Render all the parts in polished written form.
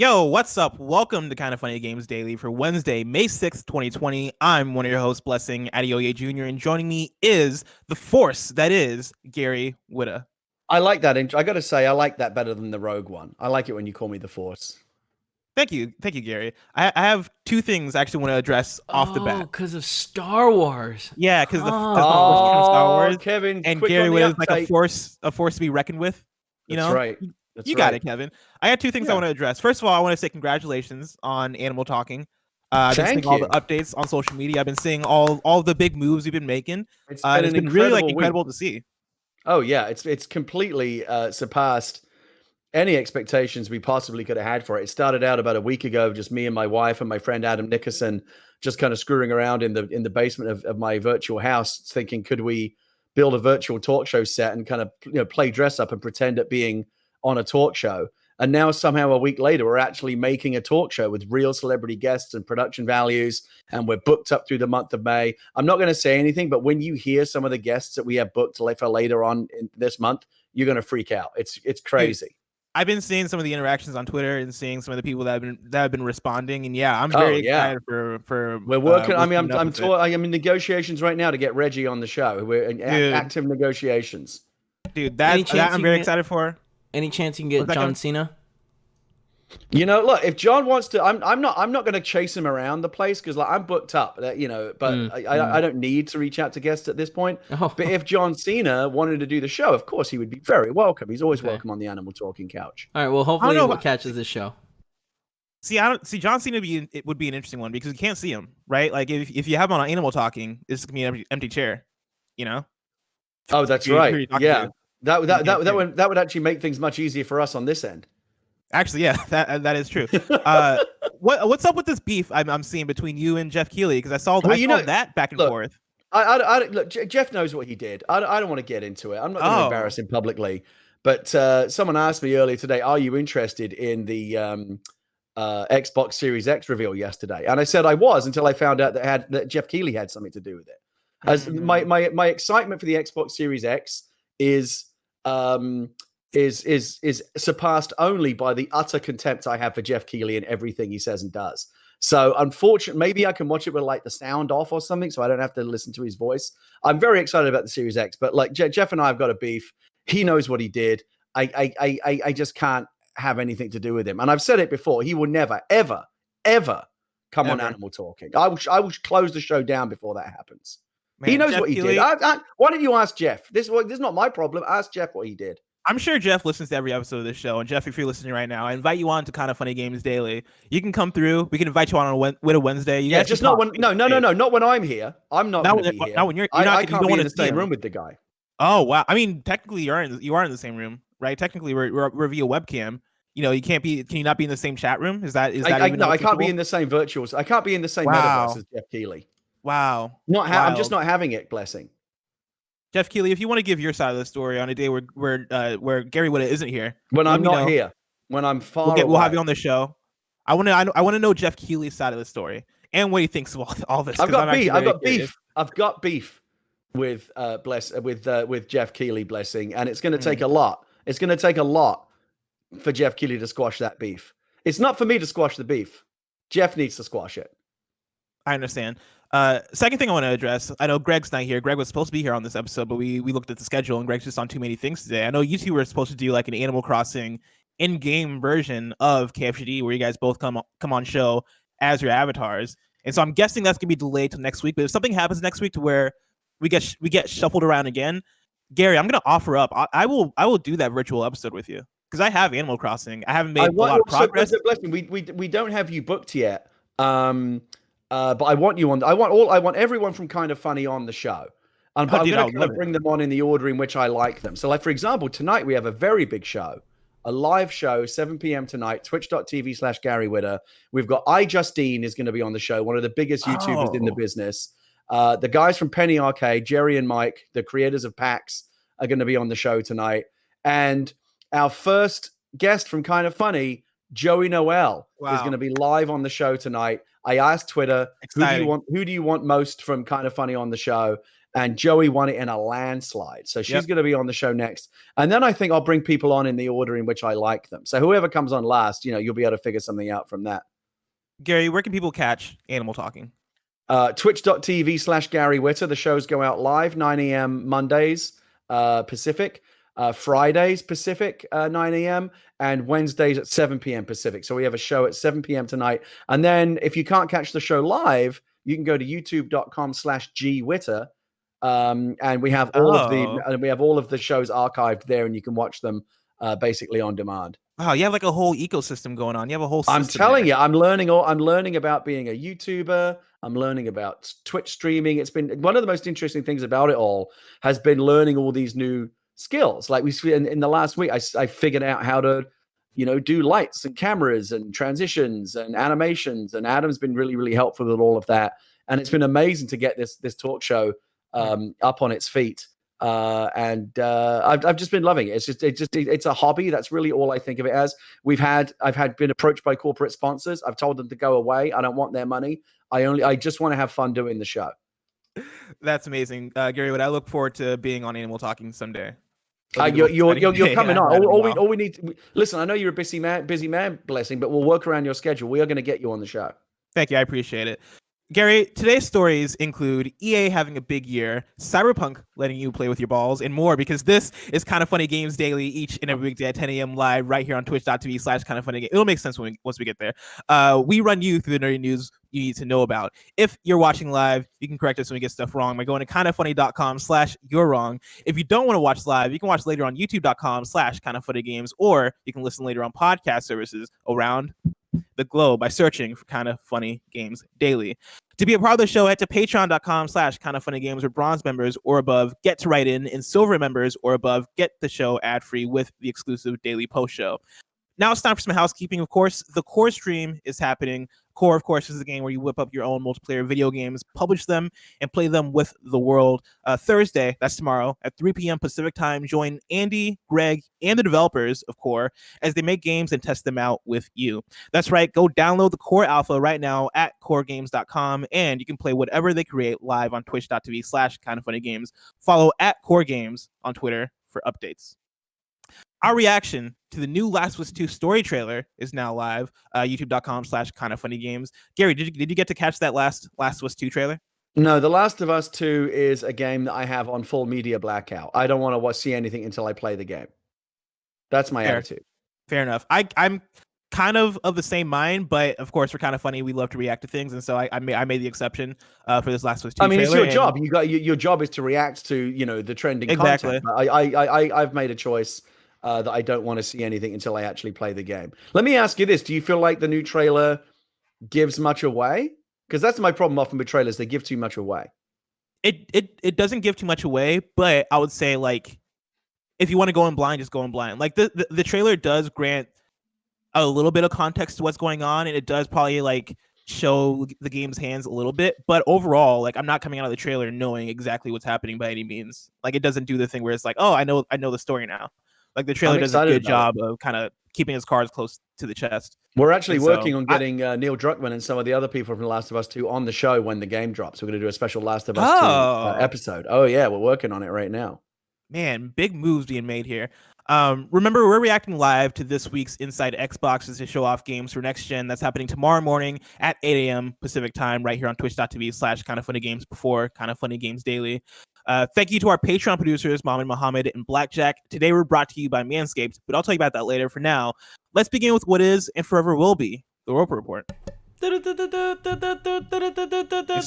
Yo, what's up? Welcome to Kind of Funny Games Daily for Wednesday, May 6th, 2020. I'm one of your hosts, Blessing Adeoye Jr., and joining me is the force that is Gary Whitta. I like that intro. I got to say, I like that better than the Rogue one. I like it when you call me the Force. Thank you, Gary. I have two things I actually want to address off the bat. Oh, because of Star Wars. Yeah, because the force from Star Wars, Kevin, and Gary Whitta is like a force to be reckoned with. That's right. You got it, Kevin. I got two things I want to address. First of all, I want to say congratulations on Animal Talking. I've been seeing all the updates on social media. I've been seeing all the big moves you've been making. It's been really incredible to see. Oh yeah, it's completely surpassed any expectations we possibly could have had for it. It started out about a week ago, just me and my wife and my friend Adam Nickerson, just kind of screwing around in the basement of my virtual house, thinking, could we build a virtual talk show set and kind of play dress up and pretend at being on a talk show. And now somehow a week later, we're actually making a talk show with real celebrity guests and production values. And we're booked up through the month of May. I'm not going to say anything, but when you hear some of the guests that we have booked for later on in this month, you're going to freak out. It's crazy. I've been seeing some of the interactions on Twitter and seeing some of the people that have been responding. And yeah, I'm very excited for we're working. I'm in negotiations right now to get Reggie on the show. We're in active negotiations. Dude, that I'm very excited for. Any chance you can get John Cena? Look, if John wants to, I'm not going to chase him around the place because I'm booked up. But I don't need to reach out to guests at this point. Oh. But if John Cena wanted to do the show, of course he would be very welcome. He's always welcome on the Animal Talking couch. All right. Well, hopefully he catches this show. See, John Cena it would be an interesting one because you can't see him, right? Like if you have him on Animal Talking, it's gonna be an empty chair, Oh, that's right. Yeah. That would actually make things much easier for us on this end. Actually, yeah, that is true. What's up with this beef I'm seeing between you and Jeff Keighley? Because I saw that back and forth. Look, Jeff knows what he did. I don't want to get into it. I'm not going to embarrass him publicly. But someone asked me earlier today, "Are you interested in the Xbox Series X reveal yesterday?" And I said I was until I found out that Jeff Keighley had something to do with it. As my excitement for the Xbox Series X is surpassed only by the utter contempt I have for Jeff Keighley and everything he says and does. So unfortunately, maybe I can watch it with like the sound off or something, so I don't have to listen to his voice. I'm very excited about the Series X, but like Jeff and I have got a beef. He knows what he did. I just can't have anything to do with him. And I've said it before. He will never, ever, ever come on Animal Talking. I will close the show down before that happens. Man, he knows Jeff what he Keighley did. Why don't you ask Jeff? This is not my problem. Ask Jeff what he did. I'm sure Jeff listens to every episode of this show. And Jeff, if you're listening right now, I invite you on to Kind of Funny Games Daily. You can come through. We can invite you on a Wednesday. You just not when. No, not when I'm here. I'm not going to be here. Not when you're not. I can't be in the same room with the guy. Oh wow! I mean, technically, you are in the same room, right? Technically, we're via webcam. You can't be. Can you not be in the same chat room? Is that? No, I can't be in the same virtuals. I can't be in the same metaverse as Jeff Keighley. Wow. I'm just not having it, Blessing. Jeff Keighley, if you want to give your side of the story on a day where Gary Whitta isn't here. When I'm not here. When I'm far away. We'll have you on the show. I want to know Jeff Keighley's side of the story and what he thinks of all this. I've got beef. I've got beef with Jeff Keighley, Blessing, and it's going to take a lot. It's going to take a lot for Jeff Keighley to squash that beef. It's not for me to squash the beef. Jeff needs to squash it. I understand. Second thing I want to address, I know Greg's not here. Greg was supposed to be here on this episode, but we looked at the schedule and Greg's just on too many things today. I know you two were supposed to do like an Animal Crossing in-game version of KFGD where you guys both come on show as your avatars. And so I'm guessing that's going to be delayed till next week. But if something happens next week to where we get shuffled around again, Gary, I'm going to offer up. I will do that virtual episode with you because I have Animal Crossing. I haven't made a lot of progress. We don't have you booked yet. But I want you on. I want everyone from Kind of Funny on the show. I'm going to bring them on in the order in which I like them. So, like for example, tonight we have a very big show, a live show, 7 p.m. tonight, twitch.tv/Gary Whitta. We've got iJustine is going to be on the show, one of the biggest YouTubers in the business. The guys from Penny Arcade, Jerry and Mike, the creators of PAX, are going to be on the show tonight. And our first guest from Kind of Funny, Joey Noel, is going to be live on the show tonight. I asked Twitter, who do you want most from Kind of Funny on the show? and Joey won it in a landslide. So she's going to be on the show next. And then I think I'll bring people on in the order in which I like them. So whoever comes on last, you'll be able to figure something out from that. Gary, where can people catch Animal Talking? Twitch.tv/Gary Whitta. The shows go out live 9 a.m. Mondays Pacific, Fridays Pacific 9 a.m. and Wednesdays at 7 p.m. Pacific. So we have a show at 7 p.m. tonight. And then if you can't catch the show live, you can go to youtube.com/GWhitta. And we have all of the shows archived there, and you can watch them basically on demand. Wow, you have like a whole ecosystem going on. You have a whole system. I'm telling you, I'm learning about being a YouTuber. I'm learning about Twitch streaming. It's been one of the most interesting things about it all has been learning all these new skills. Like in the last week, I figured out how to, do lights and cameras and transitions and animations. And Adam's been really, really helpful with all of that. And it's been amazing to get this talk show up on its feet. I've just been loving it. It's a hobby. That's really all I think of it as. I've been approached by corporate sponsors. I've told them to go away. I don't want their money. I just want to have fun doing the show. That's amazing. Gary, I look forward to being on Animal Talking someday. You're coming on. All we need to listen. I know you're a busy man, Blessing, but we'll work around your schedule. We are going to get you on the show. Thank you. I appreciate it. Gary, today's stories include EA having a big year, Cyberpunk letting you play with your balls, and more, because this is Kind of Funny Games Daily each and every weekday at 10 a.m. live right here on twitch.tv/kindoffunnygames. It'll make sense once we get there. We run you through the nerdy news you need to know about. If you're watching live, you can correct us when we get stuff wrong by going to kindoffunny.com/you're-wrong. If you don't want to watch live, you can watch later on youtube.com/kindoffunnygames, or you can listen later on podcast services around the globe by searching for Kind of Funny Games Daily. To be a part of the show, head to patreon.com/kindoffunnygames, where bronze members or above get to write in, and silver members or above get the show ad-free with the exclusive daily post show. Now it's time for some housekeeping. Of course, the Core stream is happening. Core, of course, is the game where you whip up your own multiplayer video games, publish them, and play them with the world. Thursday, that's tomorrow, at 3 p.m. Pacific time, join Andy, Greg, and the developers of Core as they make games and test them out with you. That's right. Go download the Core Alpha right now at coregames.com, and you can play whatever they create live on twitch.tv/kindoffunnygames. Follow at Core Games on Twitter for updates. Our reaction to the new Last of Us 2 story trailer is now live, youtube.com/kindoffunnygames. Gary, did you get to catch that Last of Us 2 trailer? No, The Last of Us 2 is a game that I have on full media blackout. I don't want to see anything until I play the game. That's my attitude. Fair enough. I'm kind of the same mind, but of course, we're kind of funny. We love to react to things, and so I made the exception for this Last of Us 2 trailer. It's your job. Your job is to react to the trending content. I've made a choice that I don't want to see anything until I actually play the game. Let me ask you this. Do you feel like the new trailer gives much away? Because that's my problem often with trailers. They give too much away. It doesn't give too much away, but I would say, like, if you want to go in blind, just go in blind. Like, the trailer does grant a little bit of context to what's going on, and it does probably, like, show the game's hands a little bit. But overall, like, I'm not coming out of the trailer knowing exactly what's happening by any means. Like, it doesn't do the thing where it's like, oh, I know the story now. Like, the trailer does a good job of kind of keeping his cards close to the chest. We're actually working on getting Neil Druckmann and some of the other people from The Last of Us 2 on the show when the game drops. We're going to do a special Last of Us 2 episode. Oh, yeah, we're working on it right now. Man, big moves being made here. Remember, we're reacting live to this week's Inside Xboxes to show off games for next gen. That's happening tomorrow morning at 8 a.m. Pacific time, right here on twitch.tv/kindoffunnygames before Kind of Funny Games Daily. Thank you to our Patreon producers, Mohammed and Blackjack. Today we're brought to you by Manscaped, but I'll tell you about that later. For now, let's begin with what is and forever will be the Roper Report. It's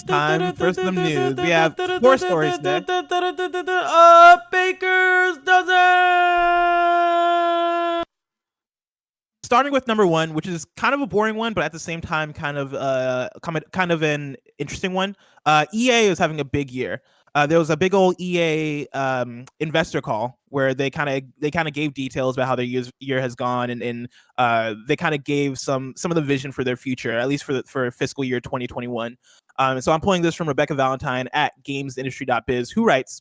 time for some news. We have 4 stories today. Baker's dozen. Starting with number 1, which is kind of a boring one, but at the same time, kind of an interesting one. EA is having a big year. There was a big old EA investor call where they kind of gave details about how their year has gone, and they kind of gave some of the vision for their future, at least for fiscal year 2021. So I'm pulling this from Rebekah Valentine at gamesindustry.biz, who writes,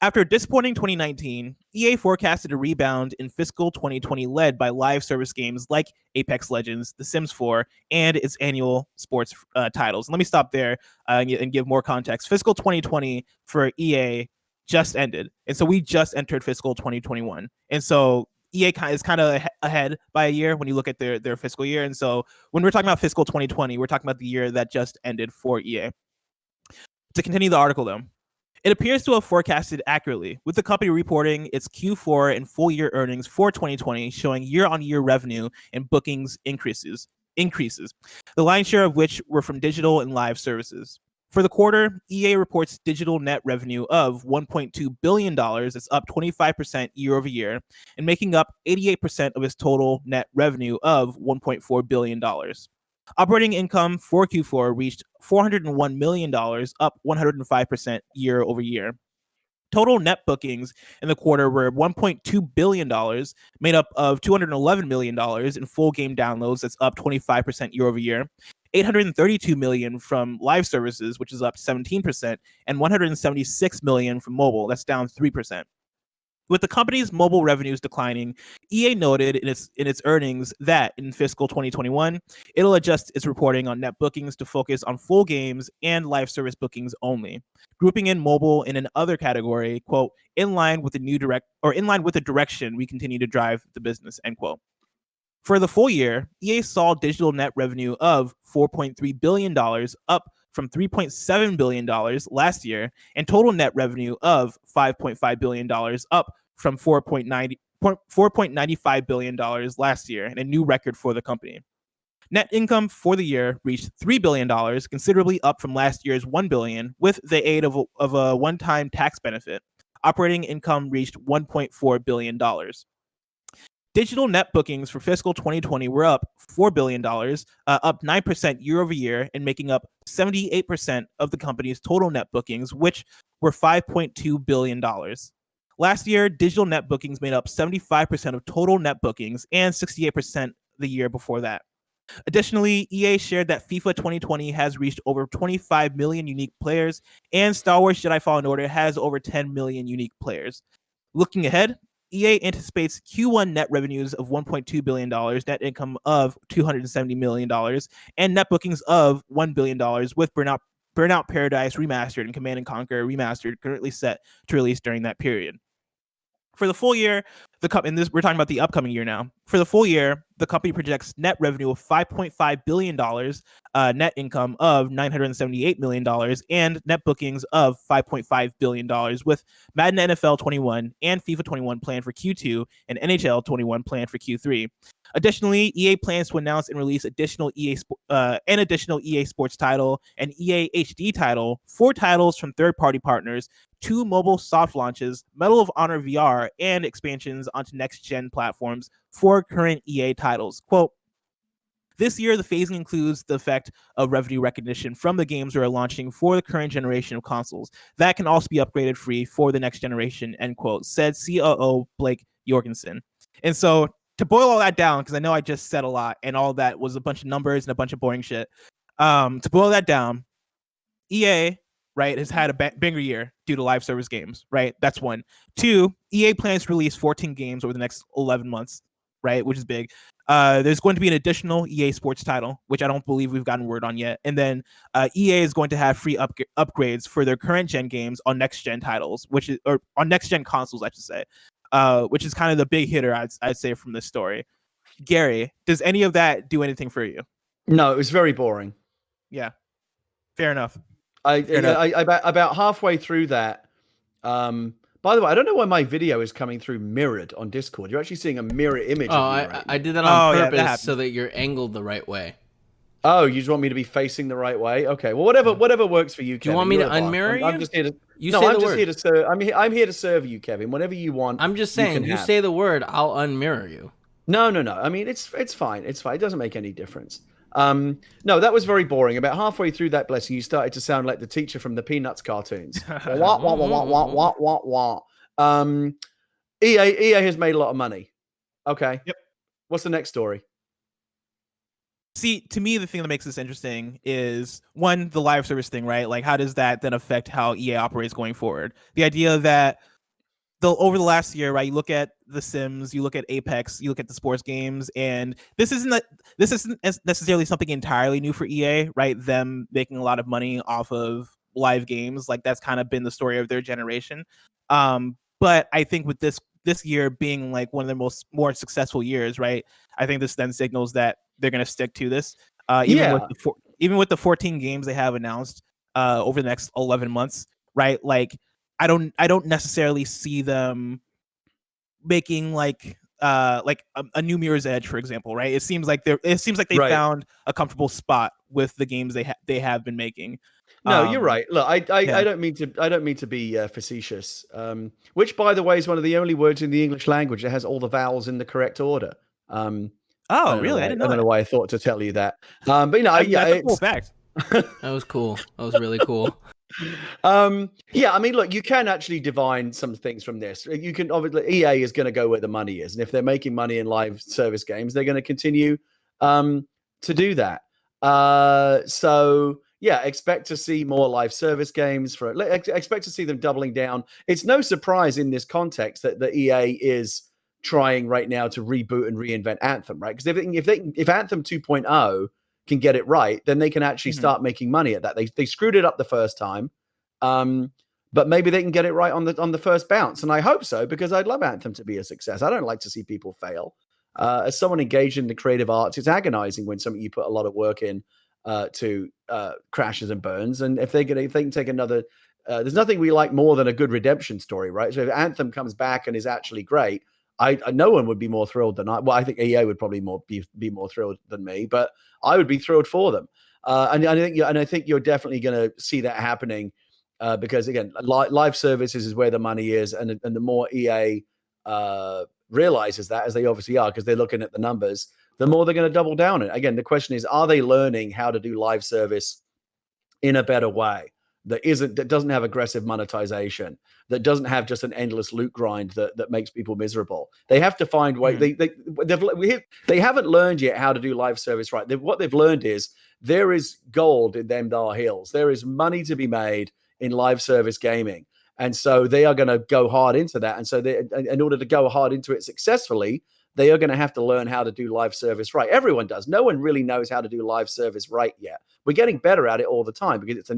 After a disappointing 2019, EA forecasted a rebound in fiscal 2020 led by live service games like Apex Legends, The Sims 4, and its annual sports titles. And let me stop there and give more context. Fiscal 2020 for EA just ended. And so we just entered fiscal 2021. And so EA is kind of ahead by a year when you look at their fiscal year. And so when we're talking about fiscal 2020, we're talking about the year that just ended for EA. To continue the article, though, it appears to have forecasted accurately, with the company reporting its Q4 and full-year earnings for 2020 showing year-on-year revenue and bookings increases, the lion's share of which were from digital and live services. For the quarter, EA reports digital net revenue of $1.2 billion. It's up 25% year over year, and making up 88% of its total net revenue of $1.4 billion. Operating income for Q4 reached $401 million, up 105% year over year. Total net bookings in the quarter were $1.2 billion, made up of $211 million in full game downloads, that's up 25% year over year, $832 million from live services, which is up 17%, and $176 million from mobile, that's down 3%. With the company's mobile revenues declining, EA noted in its earnings that in fiscal 2021, it'll adjust its reporting on net bookings to focus on full games and live service bookings only, grouping in mobile in an other category, quote, in line with the direction we continue to drive the business, end quote. For the full year, EA saw digital net revenue of $4.3 billion, up from $3.7 billion last year, and total net revenue of $5.5 billion, up from $4.95 billion last year, and a new record for the company. Net income for the year reached $3 billion, considerably up from last year's $1 billion, with the aid of a one-time tax benefit. Operating income reached $1.4 billion. Digital net bookings for fiscal 2020 were up $4 billion, up 9% year over year, and making up 78% of the company's total net bookings, which were $5.2 billion. Last year, digital net bookings made up 75% of total net bookings and 68% the year before that. Additionally, EA shared that FIFA 2020 has reached over 25 million unique players, and Star Wars Jedi Fallen Order has over 10 million unique players. Looking ahead, EA anticipates Q1 net revenues of $1.2 billion, net income of $270 million, and net bookings of $1 billion, with Burnout Paradise Remastered and Command & Conquer Remastered currently set to release during that period. For the full year, we're talking about the upcoming year now. For the full year, the company projects net revenue of $5.5 billion, net income of $978 million, and net bookings of $5.5 billion, with Madden NFL 21 and FIFA 21 planned for Q2 and NHL 21 planned for Q3. Additionally, EA plans to announce and release an additional EA Sports title, an EA HD title, 4 titles from third-party partners, 2 mobile soft launches, Medal of Honor VR, and expansions onto next-gen platforms for current EA titles. Quote, this year, the phasing includes the effect of revenue recognition from the games we are launching for the current generation of consoles. That can also be upgraded free for the next generation, end quote, said COO Blake Jorgensen. And so to boil all that down, because I know I just said a lot and all that was a bunch of numbers and a bunch of boring shit. To boil that down, EA, right, has had a banger year due to live service games, right? That's one. 2, EA plans to release 14 games over the next 11 months, right, which is big. There's going to be an additional EA Sports title, which I don't believe we've gotten word on yet. And then EA is going to have free upgrades for their current gen games on next gen titles, or on next gen consoles, I should say, which is kind of the big hitter, I'd say, from this story. Gary, does any of that do anything for you? No, it was very boring. Yeah, fair enough. I about halfway through that. By the way, I don't know why my video is coming through mirrored on Discord. You're actually seeing a mirror image. I did that on purpose so that you're angled the right way. Oh, you just want me to be facing the right way? Okay. Well, whatever works for you, Kevin. Do you want me to unmirror you? I'm just here to. Here to serve. I'm here to serve you, Kevin. Whatever you want. I'm just saying. You say the word, I'll unmirror you. No. I mean, it's fine. It's fine. It doesn't make any difference. No, that was very boring. About halfway through that, blessing, you started to sound like the teacher from the Peanuts cartoons. Wah, wah, wah, wah, wah, wah, wah, wah. EA has made a lot of money. Okay. Yep. What's the next story? See, to me, the thing that makes this interesting is one, the live service thing, right? Like, how does that then affect how EA operates going forward? The idea that over the last year, right, you look at The Sims, you look at Apex, you look at the sports games, and this isn't necessarily something entirely new for EA, right? Them making a lot of money off of live games, like that's kind of been the story of their generation. But I think with this year being like one of the more successful years, right? I think this then signals that they're going to stick to this, even with the 14 games they have announced over the next 11 months, right? Like, I don't necessarily see them making like a new Mirror's Edge, for example, right? It seems like they found a comfortable spot with the games they have been making. No, you're right. Look, I don't mean to be facetious. Which, by the way, is one of the only words in the English language that has all the vowels in the correct order. Really? I didn't know. I don't know why I thought to tell you that. But you know, that's a cool fact. That was cool. That was really cool. Yeah, I mean, look, you can actually divine some things from this. You can obviously, EA is going to go where the money is, and if they're making money in live service games, they're going to continue to do that. So yeah, expect to see more live service games. Expect to see them doubling down. It's no surprise in this context that the EA is trying right now to reboot and reinvent Anthem, right? Because if Anthem 2.0 can get it right, then they can actually start making money at that. They screwed it up the first time, but maybe they can get it right on the first bounce, and I hope so, because I'd love Anthem to be a success. I don't like to see people fail. As someone engaged in the creative arts, it's agonizing when something you put a lot of work in to crashes and burns. And if they can take another, there's nothing we like more than a good redemption story, right? So if Anthem comes back and is actually great, no one would be more thrilled than I. Well, I think EA would probably be more thrilled than me, but I would be thrilled for them. And I think you're definitely going to see that happening because again, live services is where the money is, and the more EA realizes that, as they obviously are, because they're looking at the numbers, the more they're going to double down it. Again, the question is, are they learning how to do live service in a better way that doesn't have aggressive monetization, that doesn't have just an endless loot grind that makes people miserable? They have to find way. They haven't learned yet how to do live service right. What they've learned is there is gold in them dar hills. There is money to be made in live service gaming, and so they are going to go hard into that. And so in order to go hard into it successfully, they are going to have to learn how to do live service right. Everyone does. No one really knows how to do live service right yet. We're getting better at it all the time because it's a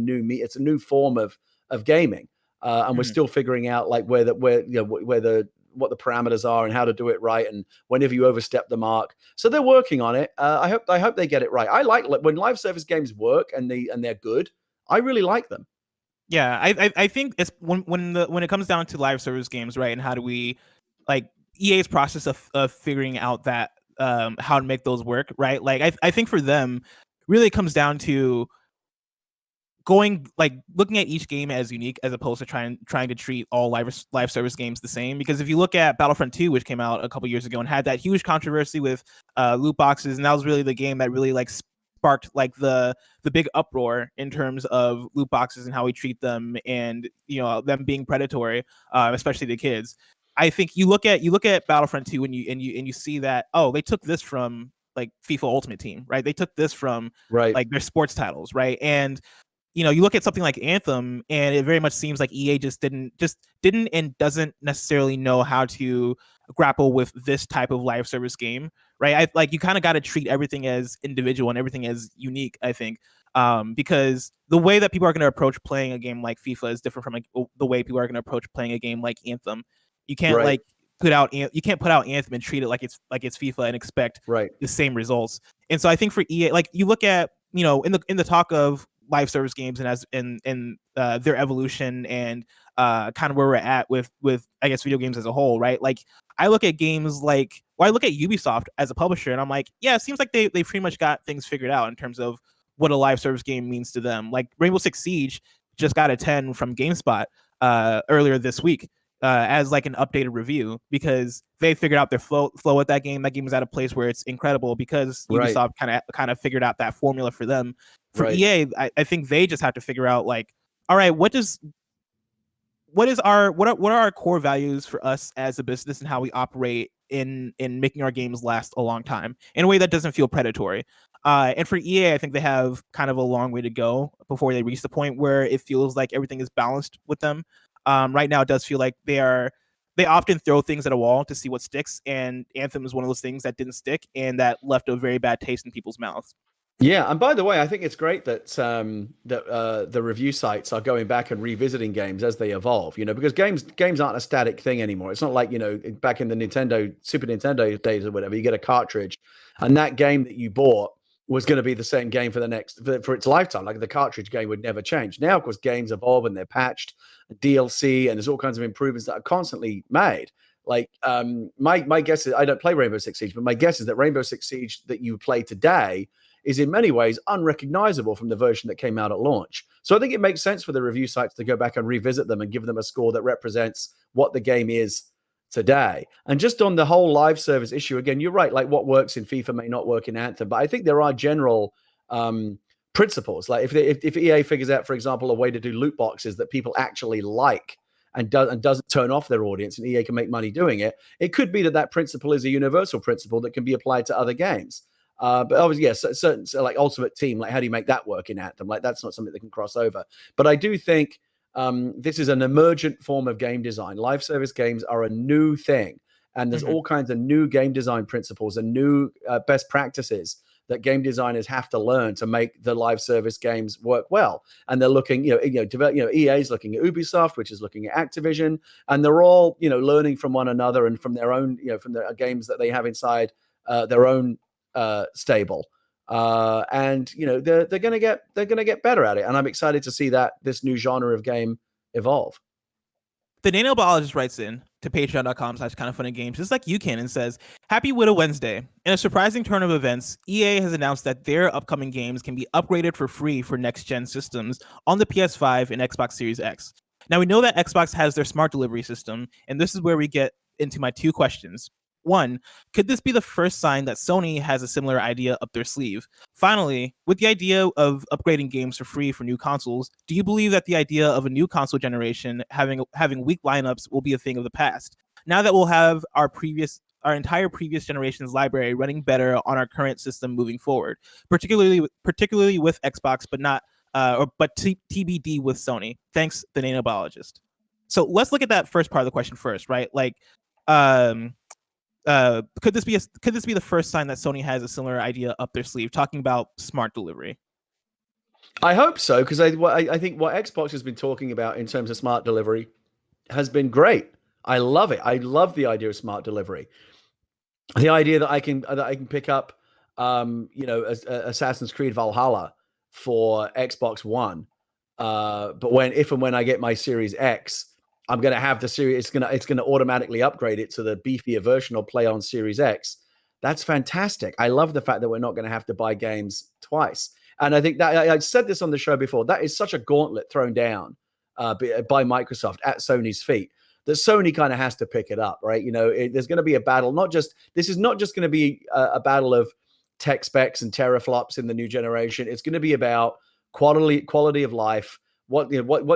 new form of gaming, and we're still figuring out like what the parameters are and how to do it right, and whenever you overstep the mark. So they're working on it. I hope they get it right. I like when live service games work and they're good. I really like them. Yeah, I think it's when it comes down to live service games, right? And how do we like EA's process of figuring out that how to make those work, right? Like I think for them, really it comes down to looking at each game as unique as opposed to trying to treat all live service games the same. Because if you look at Battlefront 2, which came out a couple years ago and had that huge controversy with loot boxes, and that was really the game that really like sparked like the big uproar in terms of loot boxes and how we treat them, and them being predatory, especially to kids. I think you look at Battlefront 2 and you see that, oh, they took this from like FIFA Ultimate Team, right? They took this from like their sports titles, right? And you look at something like Anthem, and it very much seems like EA just didn't and doesn't necessarily know how to grapple with this type of live service game, right? You kind of got to treat everything as individual and everything as unique, I think, because the way that people are going to approach playing a game like FIFA is different from like the way people are going to approach playing a game like Anthem. You can't put out Anthem and treat it like it's FIFA and expect the same results. And so I think for EA, like you look at in the talk of live service games and as in their evolution and kind of where we're at with I guess video games as a whole, right? Like I look at games I look at Ubisoft as a publisher, and I'm like, yeah, it seems like they pretty much got things figured out in terms of what a live service game means to them. Like Rainbow Six Siege just got a 10 from GameSpot earlier this week as like an updated review, because they figured out their flow with that game. That game is at a place where it's incredible because Ubisoft kind of figured out that formula for them. For EA, I think they just have to figure out like, all right, what are our core values for us as a business and how we operate in making our games last a long time in a way that doesn't feel predatory. And for EA, I think they have kind of a long way to go before they reach the point where it feels like everything is balanced with them. Right now, it does feel like they often throw things at a wall to see what sticks, and Anthem is one of those things that didn't stick and that left a very bad taste in people's mouths. Yeah, and by the way, I think it's great that the review sites are going back and revisiting games as they evolve. Because games aren't a static thing anymore. It's not like back in the Super Nintendo days or whatever. You get a cartridge, and that game that you bought was going to be the same game for its lifetime. Like the cartridge game would never change. Now, of course, games evolve and they're patched, DLC, and there's all kinds of improvements that are constantly made. Like my guess is I don't play Rainbow Six Siege, but my guess is that Rainbow Six Siege that you play today is in many ways unrecognizable from the version that came out at launch. So I think it makes sense for the review sites to go back and revisit them and give them a score that represents what the game is today. And just on the whole live service issue, again, you're right, like what works in FIFA may not work in Anthem, but I think there are general principles. Like if EA figures out, for example, a way to do loot boxes that people actually like and doesn't turn off their audience, and EA can make money doing it, it could be that principle is a universal principle that can be applied to other games. But obviously, yes, certain like Ultimate Team, like how do you make that work in Anthem? Like that's not something that can cross over. But I do think this is an emergent form of game design. Live service games are a new thing, and there's all kinds of new game design principles and new best practices that game designers have to learn to make the live service games work well. And they're looking, EA is looking at Ubisoft, which is looking at Activision, and they're all, learning from one another and from their own, from the games that they have inside their own stable, and they're gonna get better at it, and I'm excited to see that this new genre of game evolve. The Nano Biologist writes in to patreon.com/kindoffunnygames, just like you can, and says, "Happy Whitta Wednesday. In a surprising turn of events, EA has announced that their upcoming games can be upgraded for free for next-gen systems on the PS5 and Xbox Series X. Now, we know that Xbox has their smart delivery system, and this is where we get into my two questions. One, could this be the first sign that Sony has a similar idea up their sleeve? Finally, with the idea of upgrading games for free for new consoles, do you believe that the idea of a new console generation having weak lineups will be a thing of the past? Now that we'll have our entire previous generation's library running better on our current system moving forward, particularly with Xbox, but TBD with Sony. Thanks, the Nano Biologist." So let's look at that first part of the question first, right? Like, could this be the first sign that Sony has a similar idea up their sleeve, talking about smart delivery? I hope so, because I think what Xbox has been talking about in terms of smart delivery has been great. I love it. I love the idea of smart delivery. The idea that I can pick up Assassin's Creed Valhalla for Xbox One, but if and when I get my Series X, I'm going to have the series. It's going to automatically upgrade it to the beefier version or play on Series X. That's fantastic. I love the fact that we're not going to have to buy games twice. And I think that I said this on the show before. That is such a gauntlet thrown down by Microsoft at Sony's feet that Sony kind of has to pick it up, right? There's going to be a battle. This is not just going to be a battle of tech specs and teraflops in the new generation. It's going to be about quality of life. What's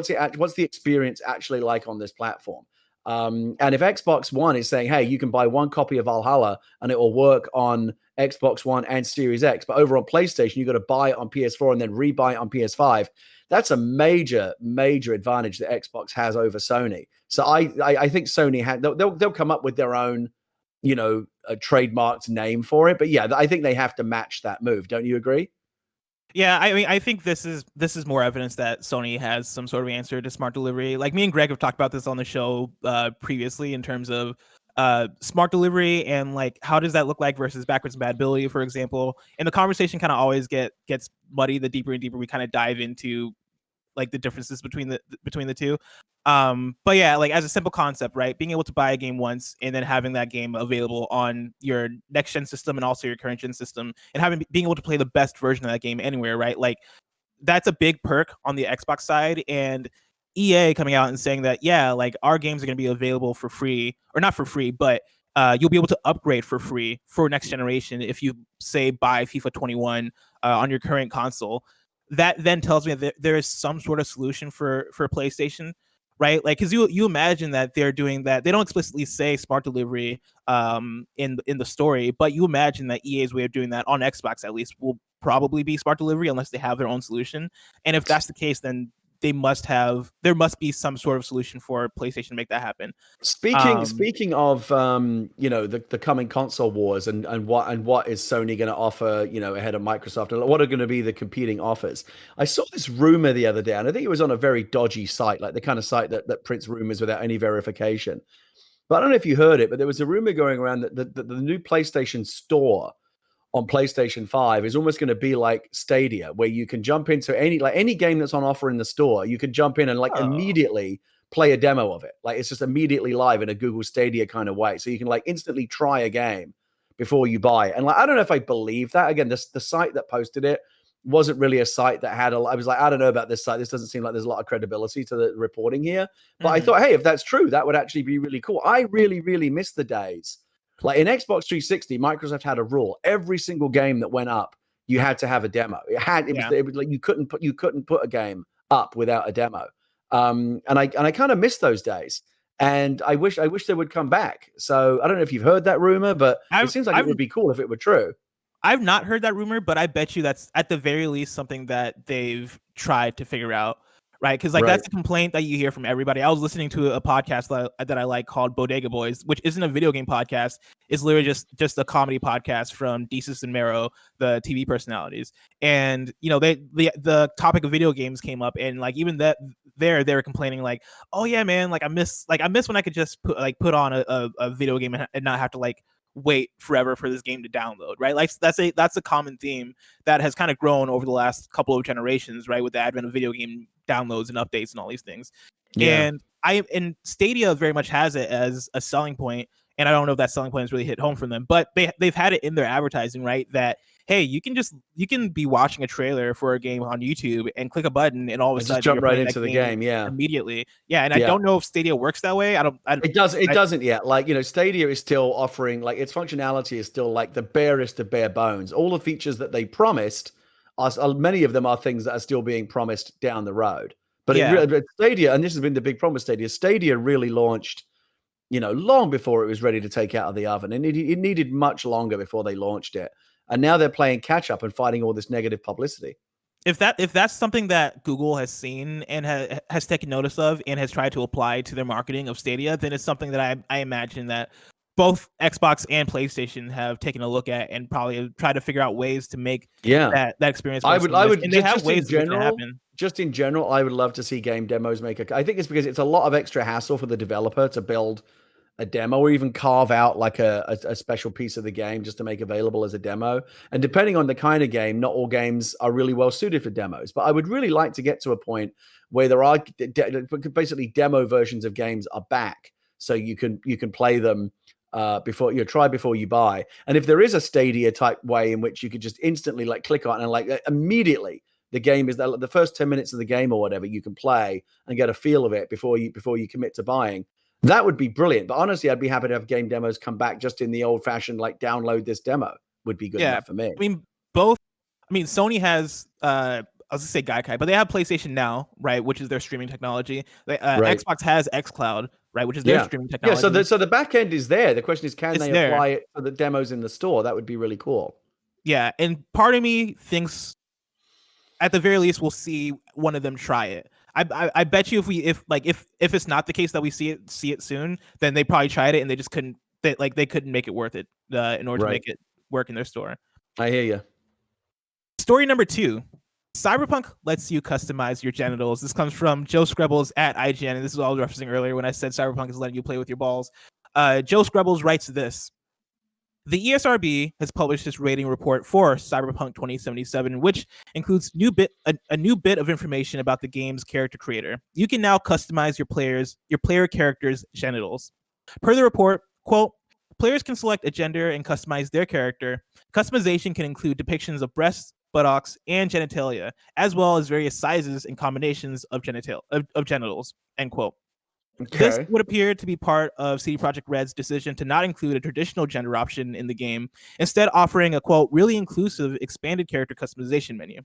the experience actually like on this platform? And if Xbox One is saying, hey, you can buy one copy of Valhalla and it will work on Xbox One and Series X, but over on PlayStation, you've got to buy it on PS4 and then rebuy it on PS5. That's a major, major advantage that Xbox has over Sony. So I think Sony they'll come up with their own, a trademarked name for it. But yeah, I think they have to match that move. Don't you agree? Yeah, I mean, I think this is more evidence that Sony has some sort of answer to smart delivery. Like me and Greg have talked about this on the show previously in terms of smart delivery and like how does that look like versus backwards compatibility, for example. And the conversation kind of always gets muddy the deeper and deeper we kind of dive into like the differences between the two. But yeah, like as a simple concept, right? Being able to buy a game once and then having that game available on your next gen system and also your current gen system, and being able to play the best version of that game anywhere, right? Like that's a big perk on the Xbox side. And EA coming out and saying that, yeah, like our games are going to be available for free, or not for free, but you'll be able to upgrade for free for next generation if you say buy FIFA 21 on your current console. That then tells me that there is some sort of solution for PlayStation. right? Like, because you imagine that they're doing that. They don't explicitly say smart delivery in the story, but you imagine that EA's way of doing that on Xbox at least will probably be smart delivery unless they have their own solution. And if that's the case, then there must be some sort of solution for PlayStation to make that happen. Speaking of the coming console wars and what is Sony going to offer ahead of Microsoft, and what are going to be the competing offers. I saw this rumor the other day, and I think it was on a very dodgy site, like the kind of site that prints rumors without any verification. But I don't know if you heard it, but there was a rumor going around that the new PlayStation Store on PlayStation 5 is almost going to be like Stadia, where you can jump into any game that's on offer in the store. You can jump in and immediately play a demo of it. Like, it's just immediately live in a Google Stadia kind of way. So you can instantly try a game before you buy it. And I don't know if I believe that. Again, the site that posted it wasn't really a site that had I was like, I don't know about this site. This doesn't seem like there's a lot of credibility to the reporting here. But I thought, hey, if that's true, that would actually be really cool. I really, really miss the days. Like in Xbox 360, Microsoft had a rule. Every single game that went up, you had to have a demo. It was like you couldn't put a game up without a demo. And I kind of miss those days. And I wish they would come back. So I don't know if you've heard that rumor, but it seems like it would be cool if it were true. I've not heard that rumor, but I bet you that's at the very least something that they've tried to figure out. Right, because that's a complaint that you hear from everybody. I was listening to a podcast that I like called Bodega Boys, which isn't a video game podcast. It's literally just a comedy podcast from Desus and Mero, the TV personalities. And the topic of video games came up, and even that they were complaining oh yeah, man, I miss when I could just put on a video game and not have to wait forever for this game to download, right? That's a common theme that has kind of grown over the last couple of generations, right? With the advent of video game downloads and updates and all these things. Yeah. And Stadia very much has it as a selling point. And I don't know if that selling point has really hit home for them, but they've had it in their advertising, right? That, hey, you can be watching a trailer for a game on YouTube and click a button and all of a sudden just jump right into the game, immediately. Yeah, and I don't know if Stadia works that way. It doesn't yet. Stadia is still offering its functionality is still the barest of bare bones. All the features that they promised many of them are things that are still being promised down the road. But Stadia, and this has been the big problem with Stadia. Stadia really launched long before it was ready to take out of the oven. And it needed much longer before they launched it. And now they're playing catch up and fighting all this negative publicity. If that's something that Google has seen and has taken notice of and has tried to apply to their marketing of Stadia, then it's something that I imagine that both Xbox and PlayStation have taken a look at and probably try to figure out ways to make that experience. I would, and they have ways to happen. Just in general, I would love to see game demos I think it's because it's a lot of extra hassle for the developer to build a demo or even carve out a special piece of the game just to make available as a demo. And depending on the kind of game, not all games are really well suited for demos. But I would really like to get to a point where there are basically demo versions of games are back, so you can play them before you buy. And if there is a Stadia type way in which you could just instantly click on and immediately the game is the first 10 minutes of the game or whatever, you can play and get a feel of it before you commit to buying. That would be brilliant. But honestly, I'd be happy to have game demos come back just in the old fashioned download this demo would be good enough for me. Sony has I was gonna say Gaikai, but they have PlayStation Now, right, which is their streaming technology. Xbox has xCloud, right, which is their streaming technology. Yeah, so the back end is there. The question is, can they apply it for the demos in the store? That would be really cool. Yeah, and part of me thinks, at the very least, we'll see one of them try it. I bet you if it's not the case that we see it soon, then they probably tried it and they just couldn't. They couldn't make it worth it in order to make it work in their store. I hear you. Story number 2. Cyberpunk lets you customize your genitals. This comes from Joe Skrebels at IGN, and this is what I was referencing earlier when I said Cyberpunk is letting you play with your balls. Joe Skrebels writes this. The ESRB has published its rating report for Cyberpunk 2077, which includes a new bit of information about the game's character creator. You can now customize your player character's genitals. Per the report, quote, players can select a gender and customize their character. Customization can include depictions of breasts, buttocks, and genitalia, as well as various sizes and combinations of genitals, end quote. Okay. This would appear to be part of CD Projekt Red's decision to not include a traditional gender option in the game, instead offering a, quote, really inclusive expanded character customization menu.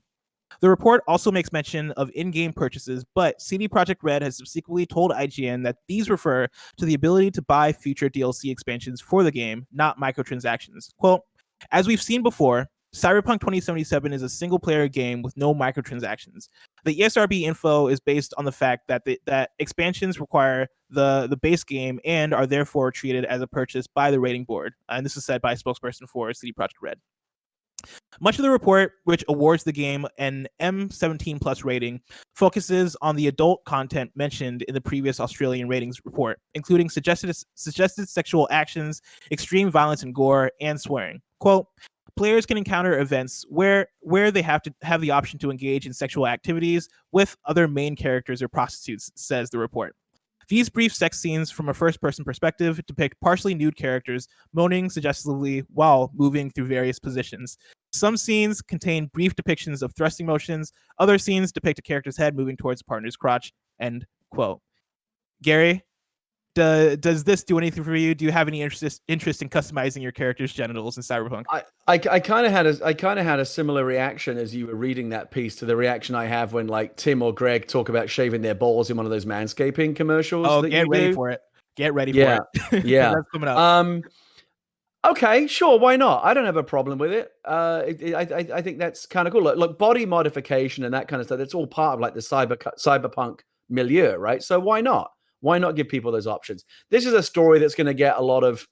The report also makes mention of in-game purchases, but CD Projekt Red has subsequently told IGN that these refer to the ability to buy future DLC expansions for the game, not microtransactions. Quote, as we've seen before, Cyberpunk 2077 is a single-player game with no microtransactions. The ESRB info is based on the fact that that expansions require the base game and are therefore treated as a purchase by the rating board. And this is said by a spokesperson for CD Projekt Red. Much of the report, which awards the game an M17 plus rating, focuses on the adult content mentioned in the previous Australian ratings report, including suggested sexual actions, extreme violence and gore, and swearing. Quote, players can encounter events where they have to have the option to engage in sexual activities with other main characters or prostitutes, says the report. These brief sex scenes from a first-person perspective depict partially nude characters moaning suggestively while moving through various positions. Some scenes contain brief depictions of thrusting motions. Other scenes depict a character's head moving towards a partner's crotch. End quote. Gary, does this do anything for you? Do you have any interest in customizing your character's genitals in Cyberpunk? I kind of had a similar reaction as you were reading that piece to the reaction I have when like Tim or Greg talk about shaving their balls in one of those manscaping commercials. Oh, get ready for it. Get ready for it. Yeah. That's coming up. Okay, sure, why not? I don't have a problem with it. I think that's kind of cool. Look, body modification and that kind of stuff, that's all part of like the cyberpunk milieu, right? So why not? Why not give people those options? This is a story that's going to get a lot of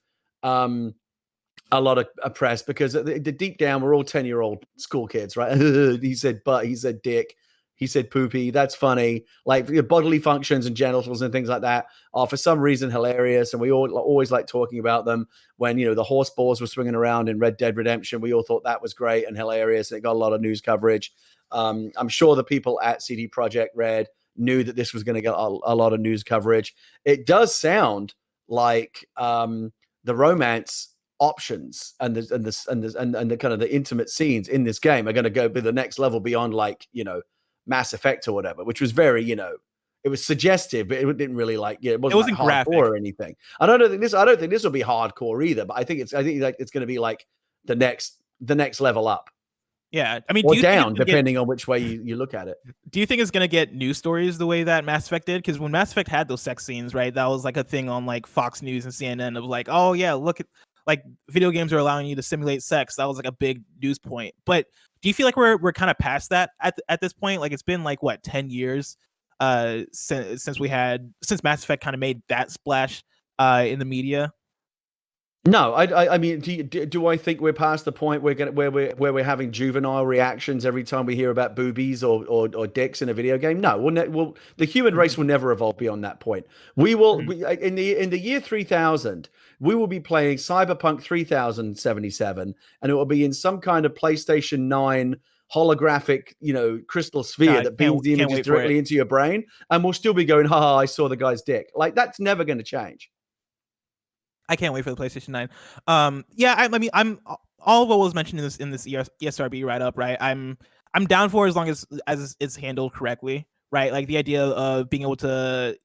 press because the deep down we're all 10-year-old school kids, right? He said butt, he said dick, he said poopy. That's funny. Like your bodily functions and genitals and things like that are for some reason hilarious, and we all always like talking about them. When the horse balls were swinging around in Red Dead Redemption, we all thought that was great and hilarious. And it got a lot of news coverage. I'm sure the people at CD Projekt Red knew that this was going to get a lot of news coverage. It does sound like the romance options and the kind of the intimate scenes in this game are going to go to the next level beyond like Mass Effect or whatever, which was very it was suggestive, but it didn't really like it wasn't like graphic or anything. I don't think this will be hardcore either, but I think it's going to be like the next level up. Yeah, I mean, or down, depending on which way you look at it. Do you think it's going to get news stories the way that Mass Effect did? Because when Mass Effect had those sex scenes, right, that was like a thing on like Fox News and CNN of like, oh yeah, look at like video games are allowing you to simulate sex. That was like a big news point. But do you feel like we're kind of past that at this point? Like it's been like what 10 years since Mass Effect kind of made that splash in the media. No, I mean, do I think we're past the point where we're having juvenile reactions every time we hear about boobies or dicks in a video game? No, the human race will never evolve beyond that point. We will in the year 3000, we will be playing Cyberpunk 3077, and it will be in some kind of PlayStation 9 holographic, crystal sphere that beams the images directly into your brain, and we'll still be going, "Ha! I saw the guy's dick." Like that's never going to change. I can't wait for the PlayStation 9. Yeah, I mean, I'm all of what was mentioned in this ESRB write up, right? I'm down for as long as it's handled correctly, right? Like the idea of being able to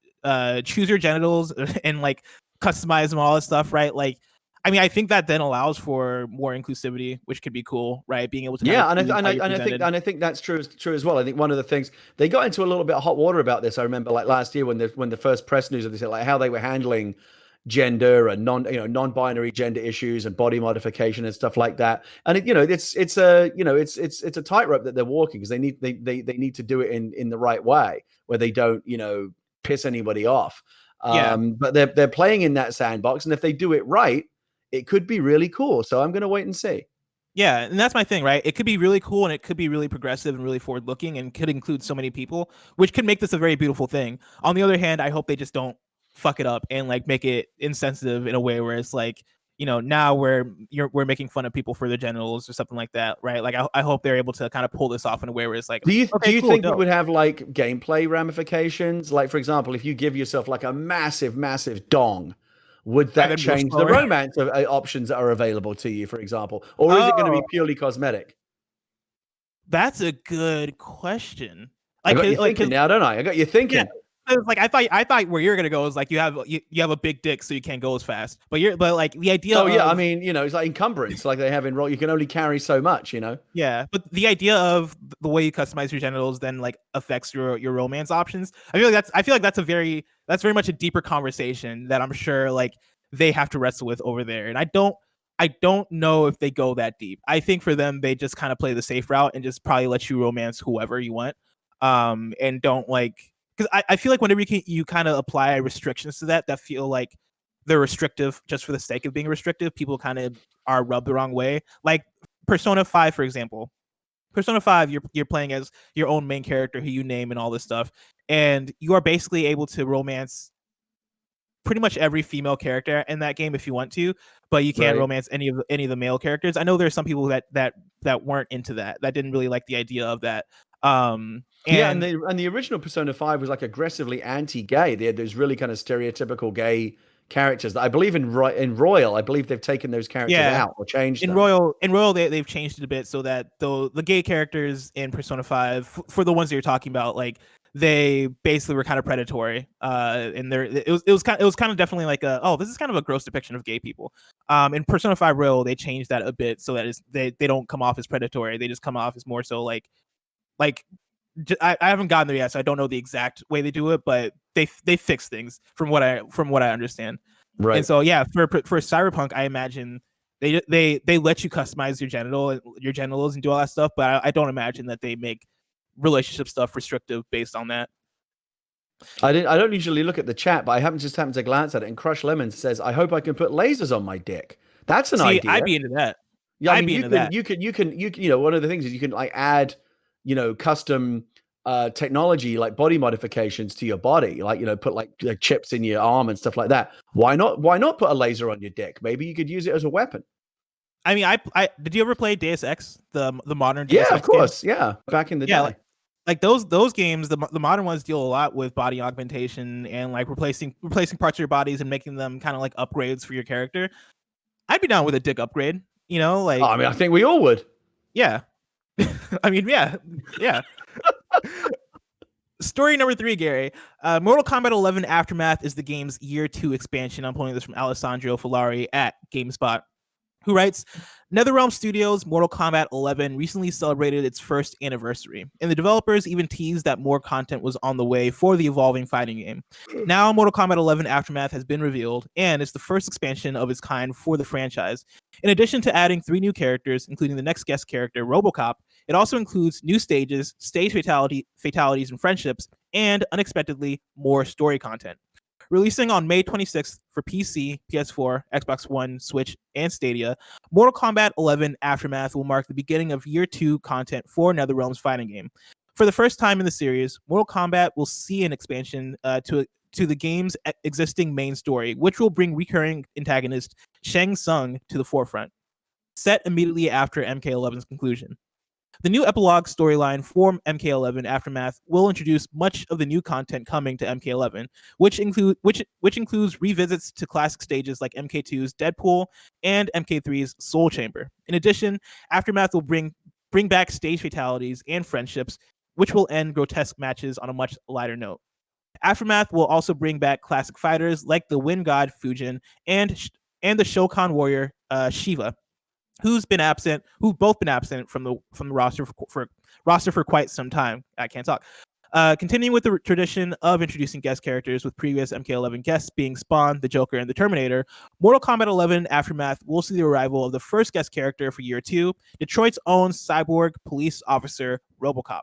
choose your genitals and like customize them, all that stuff, right? Like, I mean, I think that then allows for more inclusivity, which could be cool, right? Being able to I think that's true as well. I think one of the things they got into a little bit of hot water about this. I remember like last year when the first press news of this, like how they were handling gender and non-binary gender issues and body modification and stuff like that. And it's a tightrope that they're walking because they need to do it in the right way where they don't piss anybody off. But they're playing in that sandbox, and if they do it right, it could be really cool. So I'm going to wait and see. Yeah, and that's my thing, right? It could be really cool and it could be really progressive and really forward-looking and could include so many people, which could make this a very beautiful thing. On the other hand, I hope they just don't fuck it up and like make it insensitive in a way where it's like, now we're making fun of people for their genitals or something like that, right? Like I hope they're able to kind of pull this off in a way where it's like, do you think it would have like gameplay ramifications? Like for example, if you give yourself like a massive dong, would that change the romance of options that are available to you, for example, or is it going to be purely cosmetic? That's a good question. I got you thinking now, don't I? I got you thinking. like I thought where you're gonna go is like you have a big dick, so you can't go as fast. But like the idea. Oh yeah, I mean, it's like encumbrance, like they have in Roll. You can only carry so much, Yeah, but the idea of the way you customize your genitals then like affects your romance options. I feel like that's very much a deeper conversation that I'm sure like they have to wrestle with over there. And I don't know if they go that deep. I think for them they just kind of play the safe route and just probably let you romance whoever you want. And don't like, because I feel like whenever you kind of apply restrictions to that feel like they're restrictive just for the sake of being restrictive, people kind of are rubbed the wrong way. Like Persona 5, for example. Persona 5, you're playing as your own main character who you name and all this stuff, and you are basically able to romance pretty much every female character in that game if you want to, but you can't romance any of the male characters. I know there's some people that weren't into that didn't really like the idea of that. And the original Persona 5 was like aggressively anti-gay. They had those really kind of stereotypical gay characters that I believe in Royal, I believe they've taken those characters out or changed them. In Royal they've changed it a bit so that the gay characters in Persona 5, for the ones that you're talking about, like they basically were kind of predatory. And it was kind of definitely like this is kind of a gross depiction of gay people. In Persona 5 Royal they changed that a bit so that they don't come off as predatory. They just come off as more so like I haven't gotten there yet, so I don't know the exact way they do it, but they fix things from what I understand. Right. And so for Cyberpunk, I imagine they let you customize your genitals and do all that stuff, but I don't imagine that they make relationship stuff restrictive based on that. I don't usually look at the chat, but I happened to glance at it, and Crush Lemon says, "I hope I can put lasers on my dick." That's an idea. I'd be into that. Yeah, I mean, you can one of the things is you can like add custom technology like body modifications to your body, like put like chips in your arm and stuff like that. Why not put a laser on your dick? Maybe you could use it as a weapon. I mean, I did you ever play Deus Ex, the modern Deus Ex of course game? Yeah, back in the day. Like those games, the modern ones deal a lot with body augmentation and like replacing parts of your bodies and making them kind of like upgrades for your character. I'd be down with a dick upgrade, like I mean, I think we all would. Yeah. I mean, yeah. Story number 3, Gary. Mortal Kombat 11 Aftermath is the game's year 2 expansion. I'm pulling this from Alessandro Fillari at GameSpot, who writes, NetherRealm Studios' Mortal Kombat 11 recently celebrated its first anniversary, and the developers even teased that more content was on the way for the evolving fighting game. Now, Mortal Kombat 11 Aftermath has been revealed, and it's the first expansion of its kind for the franchise. In addition to adding 3 new characters, including the next guest character, Robocop, it also includes new stages, stage fatalities and friendships, and, unexpectedly, more story content. Releasing on May 26th for PC, PS4, Xbox One, Switch, and Stadia, Mortal Kombat 11 Aftermath will mark the beginning of year 2 content for NetherRealm's fighting game. For the first time in the series, Mortal Kombat will see an expansion to the game's existing main story, which will bring recurring antagonist Shang Tsung to the forefront, set immediately after MK11's conclusion. The new epilogue storyline for MK11 Aftermath will introduce much of the new content coming to MK11, which includes revisits to classic stages like MK2's Deadpool and MK3's Soul Chamber. In addition, Aftermath will bring back stage fatalities and friendships, which will end grotesque matches on a much lighter note. Aftermath will also bring back classic fighters like the Wind God Fujin and the Shokan warrior Shiva, who've both been absent from the roster for quite some time. I can't talk. Continuing with the tradition of introducing guest characters with previous MK11 guests being Spawn, the Joker, and the Terminator, Mortal Kombat 11 Aftermath will see the arrival of the first guest character for year 2, Detroit's own cyborg police officer, Robocop.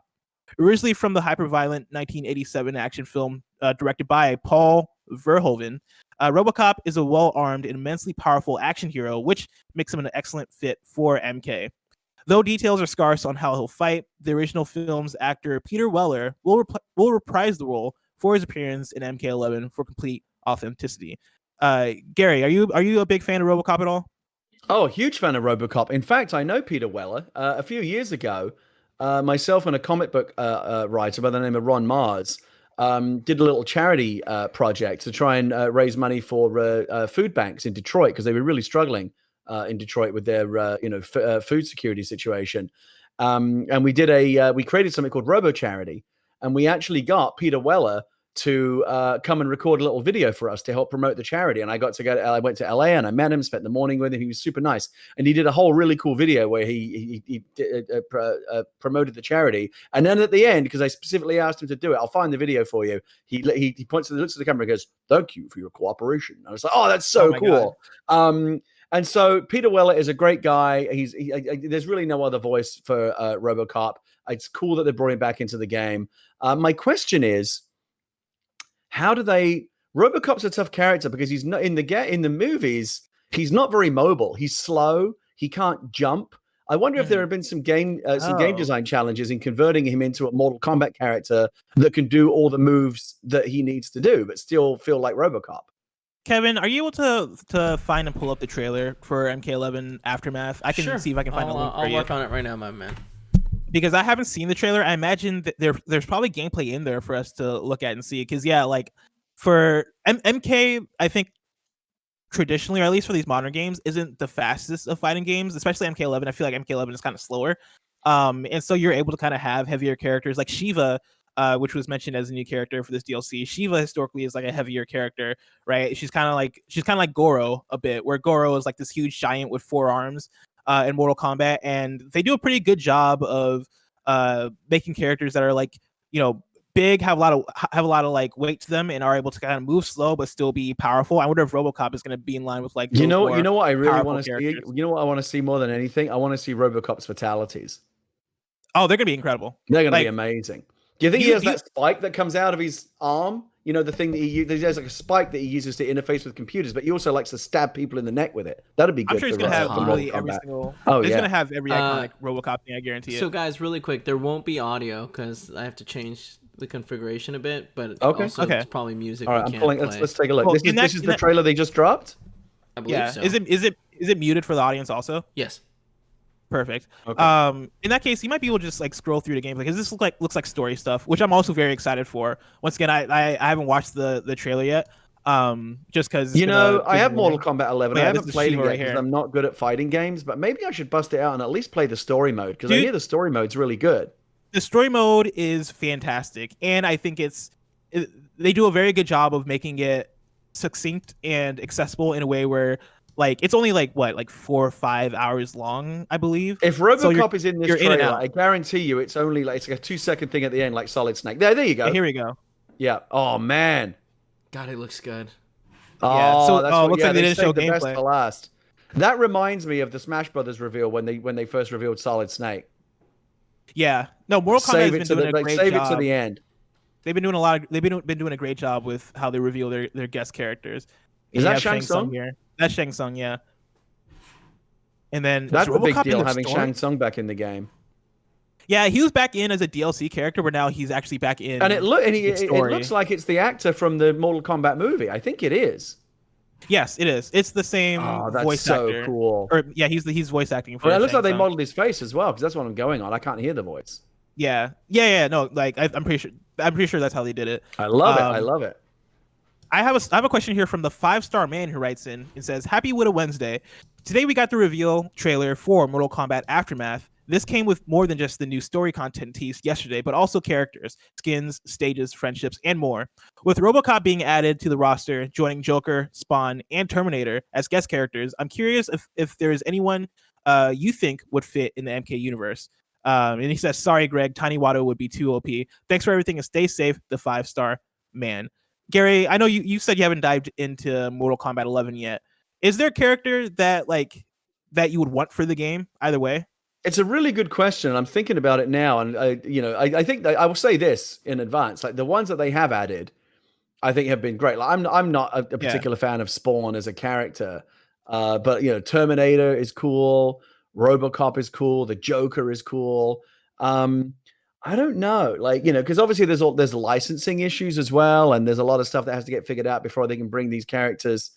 Originally from the hyper-violent 1987 action film directed by Paul Verhoeven, Robocop is a well-armed and immensely powerful action hero, which makes him an excellent fit for MK. Though details are scarce on how he'll fight, the original film's actor Peter Weller will reprise the role for his appearance in MK11 for complete authenticity. Gary, are you a big fan of Robocop at all? Oh, a huge fan of Robocop. In fact, I know Peter Weller. A few years ago, myself and a comic book writer by the name of Ron Mars did a little charity project to try and raise money for food banks in Detroit, because they were really struggling in Detroit with their food security situation. And we created something called Robo Charity, and we actually got Peter Weller to come and record a little video for us to help promote the charity. And I went to LA and I met him, spent the morning with him. He was super nice. And he did a whole really cool video where he promoted the charity. And then at the end, because I specifically asked him to do it, I'll find the video for you. He looks at the camera and goes, "Thank you for your cooperation." And I was like, "Oh, that's so cool." And so Peter Weller is a great guy. There's really no other voice for Robocop. It's cool that they brought him back into the game. My question is, how do they? Robocop's a tough character because he's not in the movies. He's not very mobile. He's slow. He can't jump. I wonder if there have been some game design challenges in converting him into a Mortal Kombat character that can do all the moves that he needs to do, but still feel like Robocop. Kevin, are you able to find and pull up the trailer for MK11 Aftermath? I can see if I can find a link for you. I'll work on it right now, my man. Because I haven't seen the trailer. I imagine that there's probably gameplay in there for us to look at and see. Because like for MK, I think traditionally, or at least for these modern games, isn't the fastest of fighting games. Especially MK11. I feel like MK11 is kind of slower. And so you're able to kind of have heavier characters like Shiva, which was mentioned as a new character for this DLC. Shiva historically is like a heavier character, right? She's kind of like Goro a bit, where Goro is like this huge giant with 4 arms. In Mortal Kombat, and they do a pretty good job of making characters that are like, big, have a lot of like weight to them, and are able to kind of move slow but still be powerful. I wonder if Robocop is going to be in line with like you know what I really want to see. You know what I want to see more than anything? I want to see Robocop's fatalities. Oh, they're going to be incredible. They're going to be amazing. Do you think he has that spike that comes out of his arm? The thing that he has like a spike that he uses to interface with computers, but he also likes to stab people in the neck with it. That'd be good. I'm sure he's going to have literally every single. He's going to have every iconic Robocop thing. I guarantee it. So, guys, really quick, there won't be audio because I have to change the configuration a bit, but also it's probably music. All right, I'm pulling. Let's take a look. Well, this is the trailer they just dropped. I believe so. Is it muted for the audience also? Yes. Perfect. Okay. In that case, you might be able to just like scroll through the game because this looks like story stuff, which I'm also very excited for. Once again, I haven't watched the trailer yet. Just because I have Mortal Kombat 11. I haven't played it yet because I'm not good at fighting games, but maybe I should bust it out and at least play the story mode because I hear the story mode's really good. The story mode is fantastic, and I think they do a very good job of making it succinct and accessible in a way where. Like it's only like 4 or 5 hours long, I believe. If Robocop is in this trailer, I guarantee you it's only like it's like a 2-second thing at the end, like Solid Snake. There you go. Here we go. Yeah. Oh man. God, it looks good. Oh, yeah. So it looks like they didn't show the gameplay. Best for last. That reminds me of the Smash Brothers reveal when they first revealed Solid Snake. Yeah. No, Mortal Kombat has been doing a great job. Save it to the end. They've been doing been doing a great job with how they reveal their guest characters. Is that Shang Tsung here? That's Shang Tsung, yeah. And then that's a big deal having Shang Tsung back in the game. Yeah, he was back in as a DLC character, but now he's actually back in. And it looks like it's the actor from the Mortal Kombat movie. I think it is. Yes, it is. It's the same voice actor. That's so cool. Or yeah, he's voice acting for. Well, it looks like they modeled his face as well, because that's what I'm going on. I can't hear the voice. Yeah. No, like I'm pretty sure that's how they did it. I love it. I have a question here from the 5-star man who writes in and says, "Happy Whitta Wednesday. Today we got the reveal trailer for Mortal Kombat Aftermath. This came with more than just the new story content teased yesterday, but also characters, skins, stages, friendships, and more. With Robocop being added to the roster, joining Joker, Spawn, and Terminator as guest characters, I'm curious if there is anyone you think would fit in the MK universe." And he says, "Sorry, Greg, Tiny Watto would be too OP. Thanks for everything and stay safe, the 5-star man." Gary, I know you said you haven't dived into Mortal Kombat 11 yet. Is there a character that you would want for the game either way? It's a really good question. I'm thinking about it now, and I think that I will say this in advance: like the ones that they have added, I think have been great. Like I'm not a particular fan of Spawn as a character, but Terminator is cool, Robocop is cool, the Joker is cool. I don't know, because obviously there's licensing issues as well, and there's a lot of stuff that has to get figured out before they can bring these characters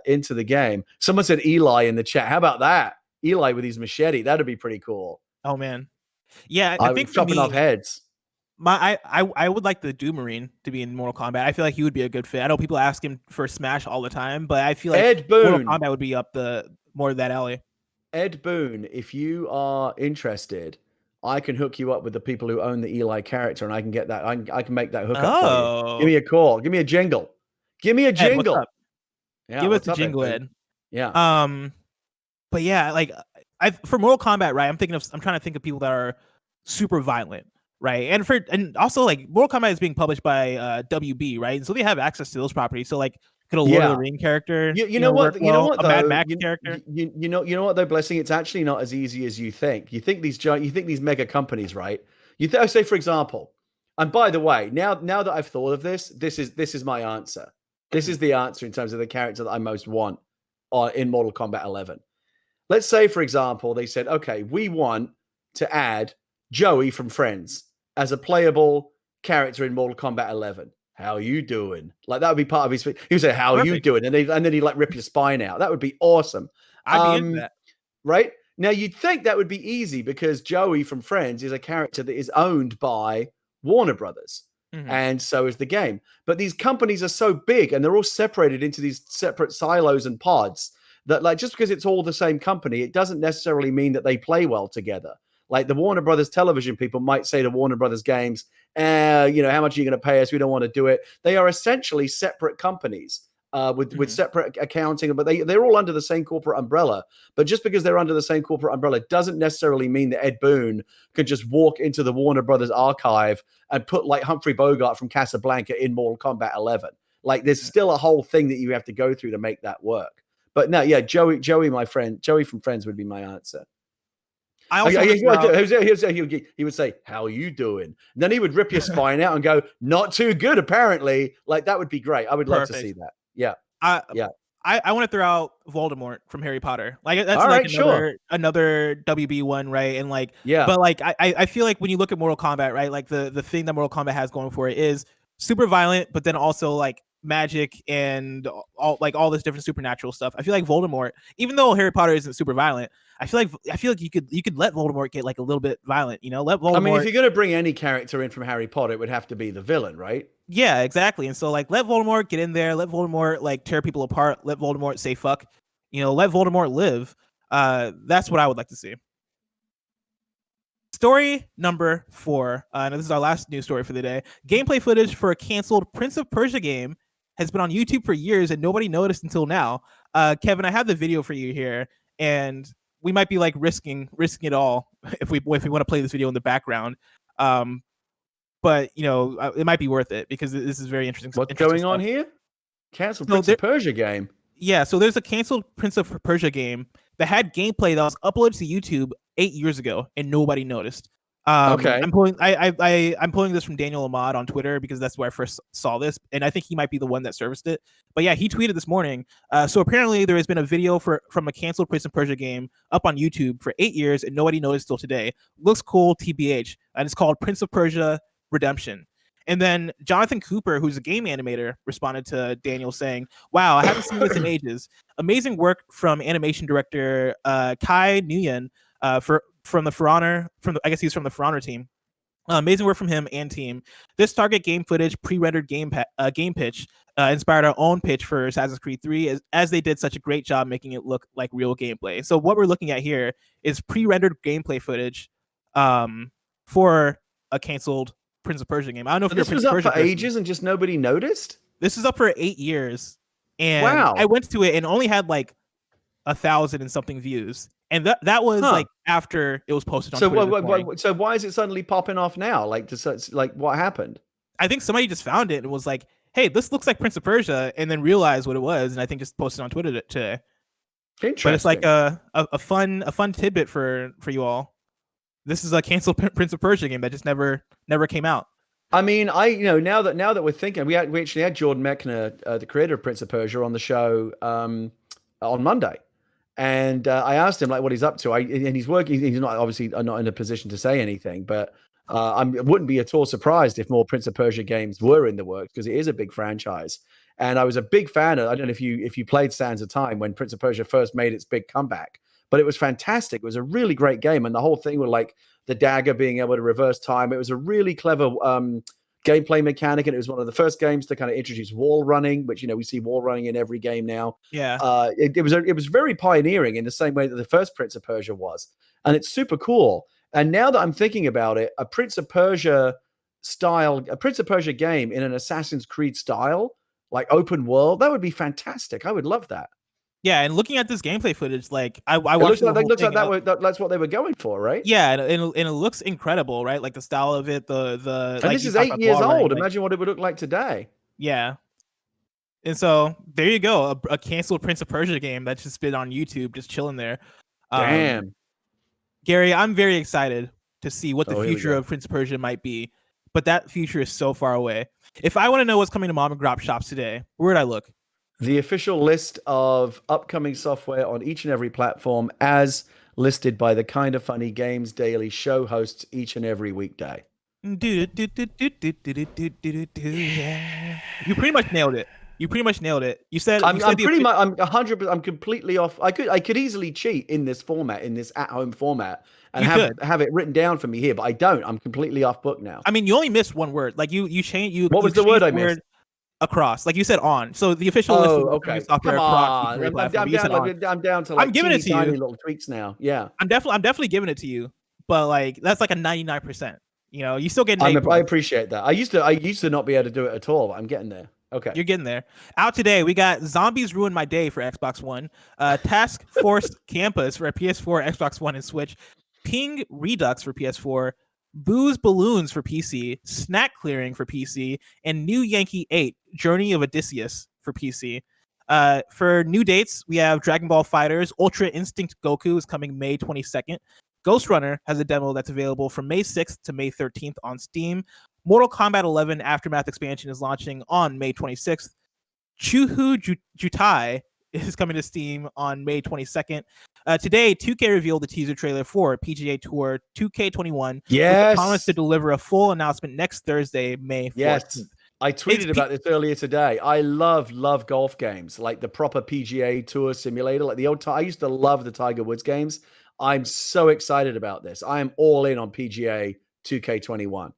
into the game. Someone said Eli in the chat. How about that? Eli with his machete. That'd be pretty cool. Oh man, yeah. I think chopping off heads. I would like the Doom Marine to be in Mortal Kombat. I feel like he would be a good fit. I know people ask him for Smash all the time, but I feel like Ed Boon. Mortal Kombat would be up more of that alley. Ed Boon, if you are interested, I can hook you up with the people who own the Eli character, and I can get that. I can make that hookup for you. Give me a call. Give me a jingle. Give me a jingle. Ed, what's up? Yeah, give us the jingle, Ed. Yeah. But yeah, like for Mortal Kombat, right? I'm trying to think of people that are super violent, right? And also like Mortal Kombat is being published by WB, right? And so they have access to those properties. So like, could a Lord of the Ring character, you know what, a Mad Max character? You know what though, Blessing? It's actually not as easy as you think. You think these mega companies, right? Say for example, and by the way, now that I've thought of this is my answer. This is the answer in terms of the character that I most want in Mortal Kombat 11. Let's say, for example, they said, okay, we want to add Joey from Friends as a playable character in Mortal Kombat 11. How you doing? Like that would be part of his. He would say, "How you doing?" And then he'd like rip your spine out. That would be awesome. I'd be into that. Right now, you'd think that would be easy because Joey from Friends is a character that is owned by Warner Brothers, and so is the game. But these companies are so big, and they're all separated into these separate silos and pods. That like just because it's all the same company, it doesn't necessarily mean that they play well together. Like the Warner Brothers television people might say to Warner Brothers Games, how much are you going to pay us? We don't want to do it. They are essentially separate companies with separate accounting, but they're all under the same corporate umbrella. But just because they're under the same corporate umbrella doesn't necessarily mean that Ed Boon could just walk into the Warner Brothers archive and put like Humphrey Bogart from Casablanca in Mortal Kombat 11. Like there's still a whole thing that you have to go through to make that work. But no, yeah, Joey, my friend, Joey from Friends would be my answer. I also he would say, "How you doing?" And then he would rip your spine out and go, "Not too good, apparently." Like that would be great. I would love to see that. Yeah, I want to throw out Voldemort from Harry Potter. Like that's all like right, another WB one, right? And like, yeah. But like, I feel like when you look at Mortal Kombat, right? Like the thing that Mortal Kombat has going for it is super violent, but then also like magic and all this different supernatural stuff. I feel like Voldemort, even though Harry Potter isn't super violent, I feel like you could let Voldemort get like a little bit violent, let Voldemort. I mean, if you're gonna bring any character in from Harry Potter, it would have to be the villain, right? Yeah, exactly. And so like let Voldemort get in there, let Voldemort like tear people apart, let Voldemort say fuck, let Voldemort live. That's what I would like to see. Story number 4. And this is our last news story for the day. Gameplay footage for a canceled Prince of Persia game has been on YouTube for years and nobody noticed until now. Kevin, I have the video for you here, and we might be like risking it all if we want to play this video in the background. But it might be worth it because this is very interesting. What's going on here? Canceled Prince of Persia game. Yeah, so there's a canceled Prince of Persia game that had gameplay that was uploaded to YouTube 8 years ago and nobody noticed. Okay. I'm pulling this from Daniel Amiad on Twitter because that's where I first saw this, and I think he might be the one that serviced it. But yeah, he tweeted this morning. So apparently there has been a video from a canceled Prince of Persia game up on YouTube for 8 years and nobody noticed till today. Looks cool, TBH, and it's called Prince of Persia Redemption. And then Jonathan Cooper, who's a game animator, responded to Daniel saying, "Wow, I haven't seen this in ages. Amazing work from animation director Kai Nguyen from the For Honor, I guess he's from the For Honor team. Amazing work from him and team. This target game footage pre-rendered game pitch inspired our own pitch for Assassin's Creed 3 as they did such a great job making it look like real gameplay." So what we're looking at here is pre-rendered gameplay footage for a canceled Prince of Persia game. I don't know if this was up for ages and just nobody noticed. This is up for 8 years, and wow. I went to it and only had like 1,000 and something views, and that was like after it was posted on Twitter. So why is it suddenly popping off now? Like what happened? I think somebody just found it and was like, "Hey, this looks like Prince of Persia," and then realized what it was, and I think just posted on Twitter today. Interesting. But it's like a fun tidbit for you all. This is a canceled Prince of Persia game that just never came out. I mean, now that we're thinking, we actually had Jordan Mechner, the creator of Prince of Persia, on the show on Monday, and I asked him like what he's up to. And he's working. He's not obviously not in a position to say anything, but I wouldn't be at all surprised if more Prince of Persia games were in the works because it is a big franchise. And I was a big fan of. I don't know if you played Sands of Time when Prince of Persia first made its big comeback. But it was fantastic. It was a really great game. And the whole thing with like the dagger being able to reverse time. It was a really clever gameplay mechanic. And it was one of the first games to kind of introduce wall running, which, we see wall running in every game now. Yeah. It was very pioneering in the same way that the first Prince of Persia was. And it's super cool. And now that I'm thinking about it, a Prince of Persia game in an Assassin's Creed style, like open world, that would be fantastic. I would love that. Yeah, and looking at this gameplay footage, like I watched it looks like that's what they were going for, right? Yeah, and it looks incredible, right? Like the style of it, the and this is 8 years old. Imagine what it would look like today. Yeah. And so there you go, a canceled Prince of Persia game that's just been on YouTube, just chilling there. Damn. Gary, I'm very excited to see what the future of Prince of Persia might be, but that future is so far away. If I want to know what's coming to mom and grop shops today, where would I look? The official list of upcoming software on each and every platform as listed by the Kinda Funny Games Daily show hosts each and every weekday. You pretty much nailed it. You said I'm 100%. I'm completely off. I could easily cheat in this format, in this at-home format, and have it written down for me here, but I don't. I'm completely off book now. I mean, you only missed one word. Like you changed. What was the word I missed? Across, like you said, on. So the official list. Okay. Come on. I'm down to like giving it to tiny you. Little tweaks now. Yeah. I'm definitely giving it to you, but like that's like a 99%. You know, you still get. I appreciate that. I used to not be able to do it at all, but I'm getting there. Okay. You're getting there. Out today, we got Zombies Ruined My Day for Xbox One, Task Force Campus for PS4, Xbox One, and Switch, Ping Redux for PS4, Booze Balloons for PC, Snack Clearing for PC, and New Yankee 8, Journey of Odysseus for PC. For new dates, we have Dragon Ball FighterZ Ultra Instinct Goku is coming May 22nd. Ghost Runner has a demo that's available from May 6th to May 13th on Steam. Mortal Kombat 11 Aftermath expansion is launching on May 26th. Chuhu Jutai is coming to Steam on May 22nd. Today, 2K revealed the teaser trailer for PGA Tour 2K21. Yes. With the promise to deliver a full announcement next Thursday, May 14th. Yes. I tweeted about this earlier today. I love golf games, like the proper PGA Tour simulator, like the old. I used to love the Tiger Woods games. I'm so excited about this. I am all in on PGA 2K21.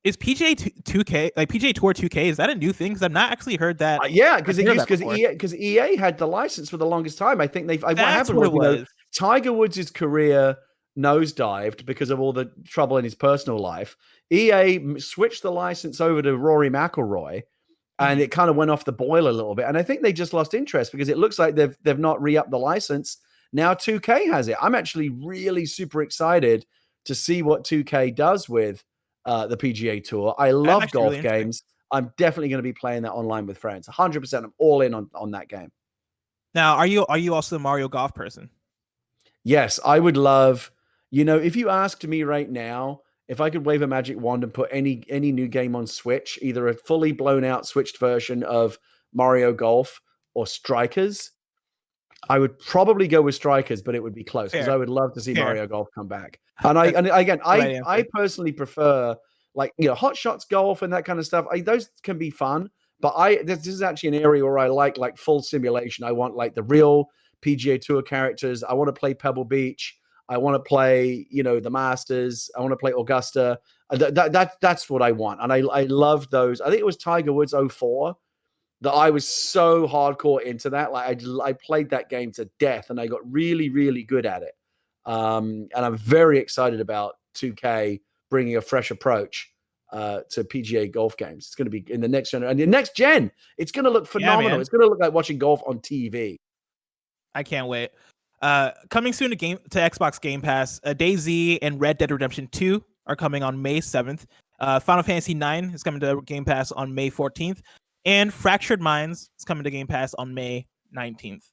Is PGA 2K, like PGA Tour 2K, is that a new thing? Because I've not actually heard that. Yeah, because EA had the license for the longest time. I think what happened was Tiger Woods' career nosedived because of all the trouble in his personal life. EA switched the license over to Rory McIlroy, and it kind of went off the boil a little bit. And I think they just lost interest because it looks like they've not re-upped the license. Now 2K has it. I'm actually really super excited to see what 2K does with the PGA Tour. I love golf games. I'm definitely going to be playing that online with friends. 100%. I'm all in on that game. Now, are you also a Mario Golf person? Yes, I would love. If you asked me right now, if I could wave a magic wand and put any new game on Switch, either a fully blown out switched version of Mario Golf or Strikers, I would probably go with Strikers, but it would be close because I would love to see Mario Golf come back. And I personally prefer Hot Shots Golf and that kind of stuff. Those can be fun, but this is actually an area where I like full simulation. I want like the real PGA Tour characters. I want to play Pebble Beach. I want to play, the Masters. I want to play Augusta. That's what I want. And I love those. I think it was Tiger Woods 04 that I was so hardcore into that. Like I played that game to death and I got really, really good at it. And I'm very excited about 2K bringing a fresh approach to PGA golf games. It's going to be in the next generation. And the next gen, it's going to look phenomenal. Yeah, it's going to look like watching golf on TV. I can't wait. Coming soon to Xbox Game Pass, DayZ and Red Dead Redemption 2 are coming on May 7th. Final Fantasy 9 is coming to Game Pass on May 14th. And Fractured Minds is coming to Game Pass on May 19th.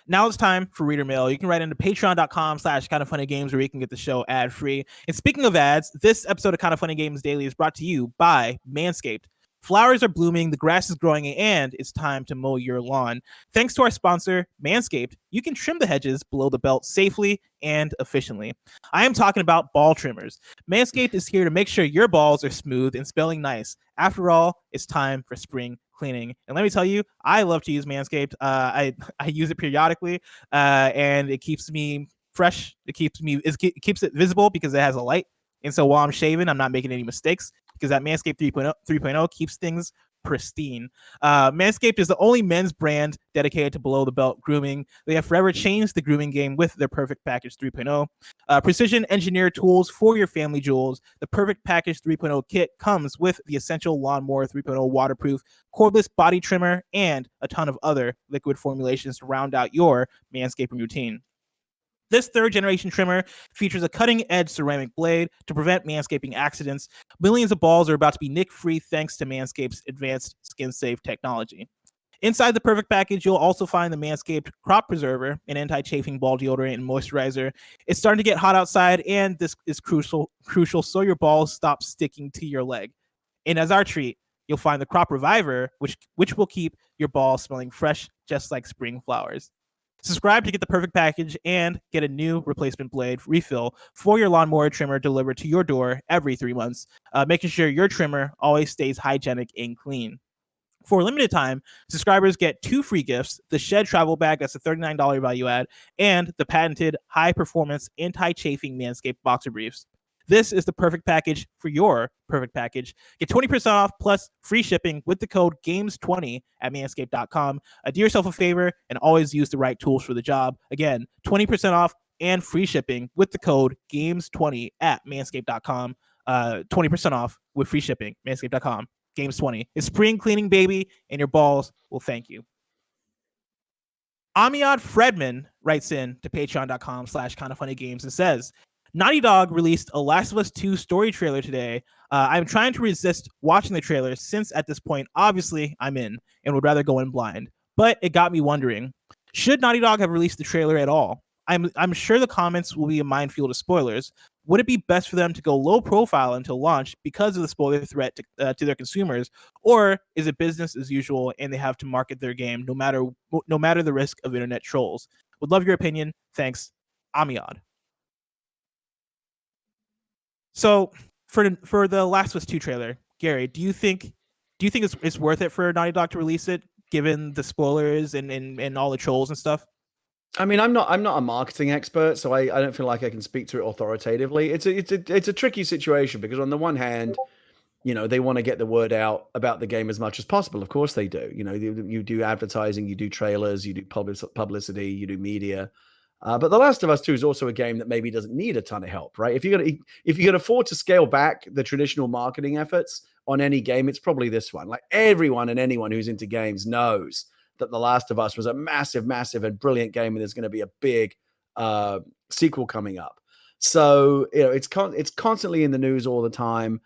Now it's time for Reader Mail. You can write into patreon.com/kindoffunnygames where you can get the show ad-free. And speaking of ads, this episode of Kind of Funny Games Daily is brought to you by Manscaped. Flowers are blooming, the grass is growing, and it's time to mow your lawn. Thanks to our sponsor, Manscaped, you can trim the hedges below the belt safely and efficiently. I am talking about ball trimmers. Manscaped is here to make sure your balls are smooth and smelling nice. After all, it's time for spring cleaning. And let me tell you, I love to use Manscaped. I use it periodically, and it keeps me fresh. It keeps it visible because it has a light. And so while I'm shaving, I'm not making any mistakes because that Manscaped 3.0 keeps things pristine. Manscaped is the only men's brand dedicated to below the belt grooming. They have forever changed the grooming game with their Perfect Package 3.0. Precision engineered tools for your family jewels. The Perfect Package 3.0 kit comes with the essential Lawnmower 3.0 waterproof cordless body trimmer and a ton of other liquid formulations to round out your manscaping routine. This third generation trimmer features a cutting edge ceramic blade to prevent manscaping accidents. Millions of balls are about to be nick free thanks to Manscaped's advanced skin safe technology. Inside the Perfect Package, you'll also find the Manscaped Crop Preserver, an anti-chafing ball deodorant and moisturizer. It's starting to get hot outside, and this is crucial so your balls stop sticking to your leg. And as our treat, you'll find the Crop Reviver, which will keep your balls smelling fresh, just like spring flowers. Subscribe to get the Perfect Package and get a new replacement blade refill for your lawnmower trimmer delivered to your door every 3 months, making sure your trimmer always stays hygienic and clean. For a limited time, subscribers get 2 free gifts: the Shed Travel Bag, that's a $39 value add, and the patented high-performance anti-chafing Manscaped boxer briefs. This is the perfect package for your perfect package. Get 20% off plus free shipping with the code GAMES20 at manscaped.com. Do yourself a favor and always use the right tools for the job. Again, 20% off and free shipping with the code GAMES20 at manscaped.com. 20% off with free shipping, manscaped.com. Games20. It's spring cleaning, baby, and your balls will thank you. Amiad Fredman writes in to patreon.com/kindafunnygames and says, Naughty Dog released a Last of Us 2 story trailer today. I'm trying to resist watching the trailer since at this point, obviously, I'm in and would rather go in blind. But it got me wondering, should Naughty Dog have released the trailer at all? I'm sure the comments will be a minefield of spoilers. Would it be best for them to go low profile until launch because of the spoiler threat to their consumers? Or is it business as usual and they have to market their game no matter the risk of internet trolls? Would love your opinion. Thanks, Amiad. So for the Last of Us 2 trailer, Gary, do you think it's worth it for Naughty Dog to release it given the spoilers and all the trolls and stuff? I mean, I'm not a marketing expert, so I don't feel like I can speak to it authoritatively. It's a tricky situation because on the one hand, you know, they want to get the word out about the game as much as possible. Of course they do. You know, you do advertising, you do trailers, you do publicity, you do media. But The Last of Us 2 is also a game that maybe doesn't need a ton of help, right? If you can afford to scale back the traditional marketing efforts on any game, it's probably this one. Like everyone and anyone who's into games knows that The Last of Us was a massive, massive and brilliant game, and there's going to be a big sequel coming up. So, you know, it's constantly in the news all the time.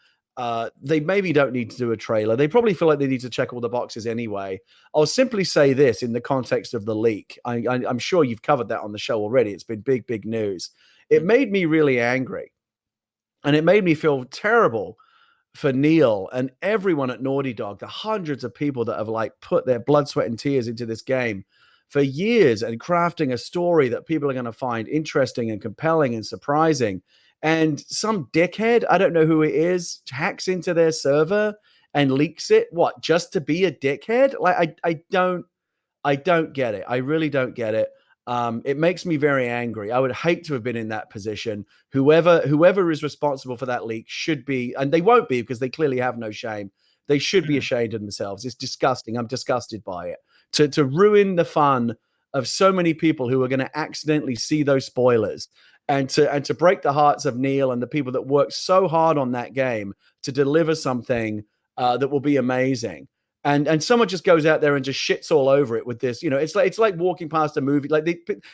They maybe don't need to do a trailer. They probably feel like they need to check all the boxes anyway. I'll simply say this in the context of the leak. I'm sure you've covered that on the show already. It's been big news. It made me really angry, and it made me feel terrible for Neil and everyone at Naughty Dog, the hundreds of people that have like put their blood, sweat, and tears into this game for years and crafting a story that people are going to find interesting and compelling and surprising. And some dickhead, I don't know who it is, hacks into their server and leaks it. What, just to be a dickhead? Like, I don't get it. I really don't get it. It makes me very angry. I would hate to have been in that position. Whoever is responsible for that leak should be, and they won't be because they clearly have no shame. They should be ashamed of themselves. It's disgusting. I'm disgusted by it. To ruin the fun of so many people who are going to accidentally see those spoilers, and to break the hearts of Neil and the people that worked so hard on that game to deliver something that will be amazing. And someone just goes out there and just shits all over it with this. You know, it's like walking past a movie. Like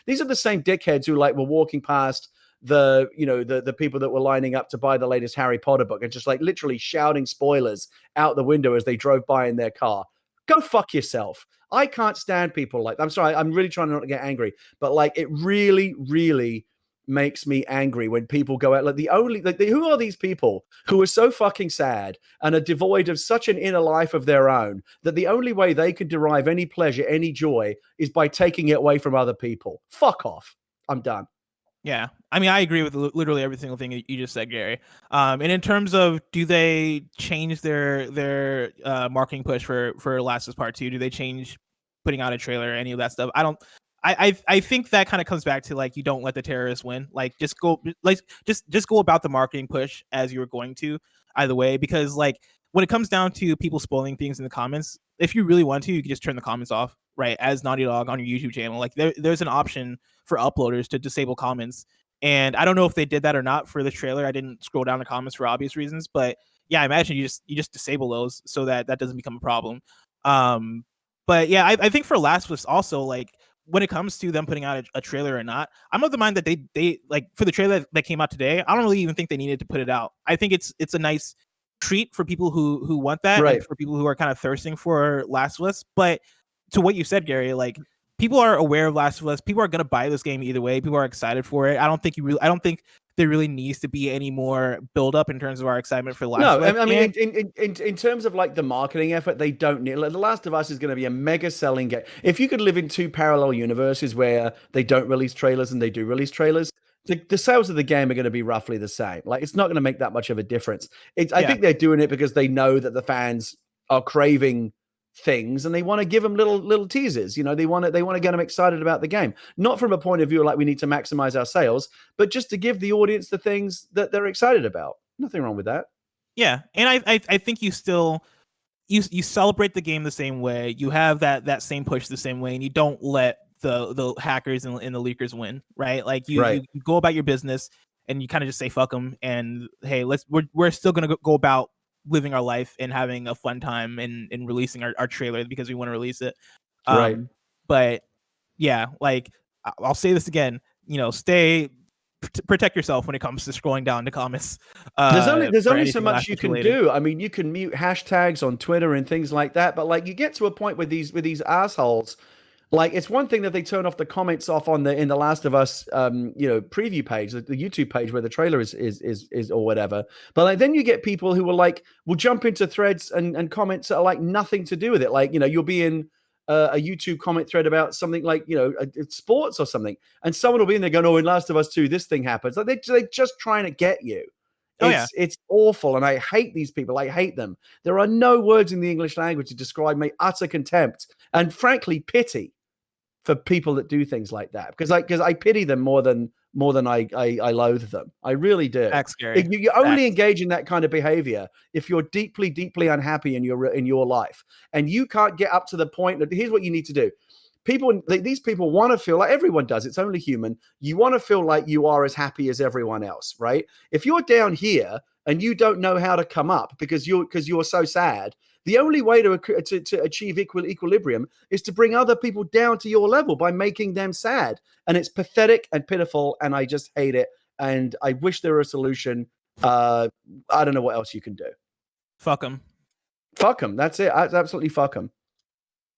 these are the same dickheads who like were walking past the people that were lining up to buy the latest Harry Potter book and just like literally shouting spoilers out the window as they drove by in their car. Go fuck yourself. I can't stand people like that. I'm sorry. I'm really trying not to get angry, but like it really, really makes me angry when people go out like who are these people who are so fucking sad and are devoid of such an inner life of their own that the only way they can derive any pleasure, any joy is by taking it away from other people. Fuck off. I'm done. Yeah, I mean, I agree with literally every single thing you just said, Gary. And in terms of, do they change their marketing push for Last of Us Part 2? Do they change putting out a trailer, any of that stuff? I think that kind of comes back to like, you don't let the terrorists win. Like just go about the marketing push as you were going to either way, because like when it comes down to people spoiling things in the comments, if you really want to, you can just turn the comments off, right? As Naughty Dog on your YouTube channel, like there's an option for uploaders to disable comments. And I don't know if they did that or not for the trailer. I didn't scroll down the comments for obvious reasons, but yeah, I imagine you just disable those so that doesn't become a problem. But yeah, I think for Last of Us also, like when it comes to them putting out a trailer or not, I'm of the mind that they like for the trailer that came out today, I don't really even think they needed to put it out. I think it's a nice treat for people who want that, right, and for people who are kind of thirsting for Last of Us. But to what you said, Gary, like people are aware of Last of Us. People are gonna buy this game either way. People are excited for it. I don't think there really needs to be any more build up in terms of our excitement for Last of Us. No, I mean, in terms of like the marketing effort, they don't need. Like, The Last of Us is going to be a mega selling game. If you could live in two parallel universes where they don't release trailers and they do release trailers, the sales of the game are going to be roughly the same. Like, it's not going to make that much of a difference. I think they're doing it because they know that the fans are craving things and they want to give them little teasers. You know, they want to get them excited about the game, not from a point of view like we need to maximize our sales, but just to give the audience the things that they're excited about. Nothing wrong with that. Yeah, and I think you still you celebrate the game the same way. You have that same push the same way, and you don't let the hackers and the leakers win, right? Like you go about your business and you kind of just say fuck them, and hey, we're still gonna go about living our life and having a fun time and releasing our trailer because we want to release it. Right. But yeah, like I'll say this again, you know, protect yourself when it comes to scrolling down the comments. There's only so much you can do. I mean, you can mute hashtags on Twitter and things like that, but like you get to a point with these assholes. Like, it's one thing that they turn off the comments off in the Last of Us preview page, the YouTube page where the trailer is or whatever. But like then you get people who will jump into threads and comments that are like nothing to do with it. Like, you know, you'll be in a YouTube comment thread about something like, you know, sports or something, and someone will be in there going, "Oh, in Last of Us 2, this thing happens." Like they're just trying to get you. It's awful, and I hate these people. I hate them. There are no words in the English language to describe my utter contempt and, frankly, pity for people that do things like that, because I pity them more than I loathe them. I really do. That's scary. You only engage in that kind of behavior if you're deeply, deeply unhappy in your life, and you can't get up to the point that here's what you need to do. These people want to feel like everyone does. It's only human. You want to feel like you are as happy as everyone else, right? If you're down here and you don't know how to come up because you're so sad, the only way to achieve equilibrium is to bring other people down to your level by making them sad. And it's pathetic and pitiful, and I just hate it. And I wish there were a solution. I don't know what else you can do. Fuck them. Fuck them. That's it. Absolutely fuck them.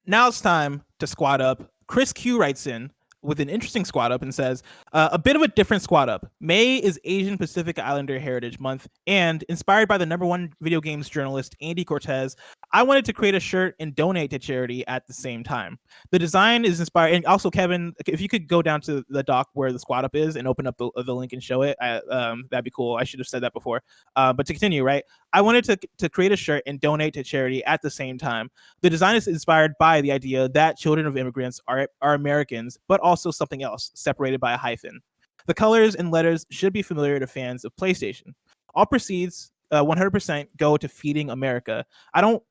Now it's time to squad up. Chris Q writes in with an interesting squad up and says, a bit of a different squad up. May is Asian Pacific Islander Heritage Month, and inspired by the #1 video games journalist Andy Cortez, I wanted to create a shirt and donate to charity at the same time. The design is inspired, and also Kevin, if you could go down to the doc where the squad up is and open up the link and show it, that'd be cool. I should have said that before. But to continue, right? I wanted to create a shirt and donate to charity at the same time. The design is inspired by the idea that children of immigrants are Americans, but also something else, separated by a hyphen. The colors and letters should be familiar to fans of PlayStation. All proceeds 100% go to feeding America. I don't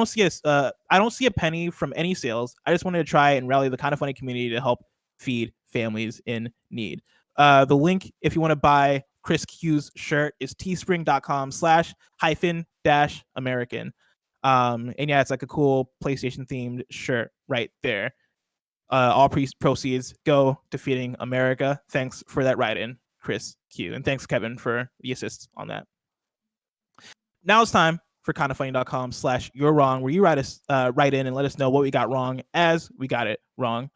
see a penny from any sales. I just wanted to try and rally the Kinda Funny community to help feed families in need. The link, if you want to buy Chris Q's shirt, is teespring.com/hyphen-American. And yeah, it's like a cool PlayStation themed shirt right there. All proceeds go to feeding America. Thanks for that write-in, Chris Q. And thanks, Kevin, for the assist on that. Now it's time for kindafunny.com/you're wrong, where you write in and let us know what we got wrong as we got it wrong.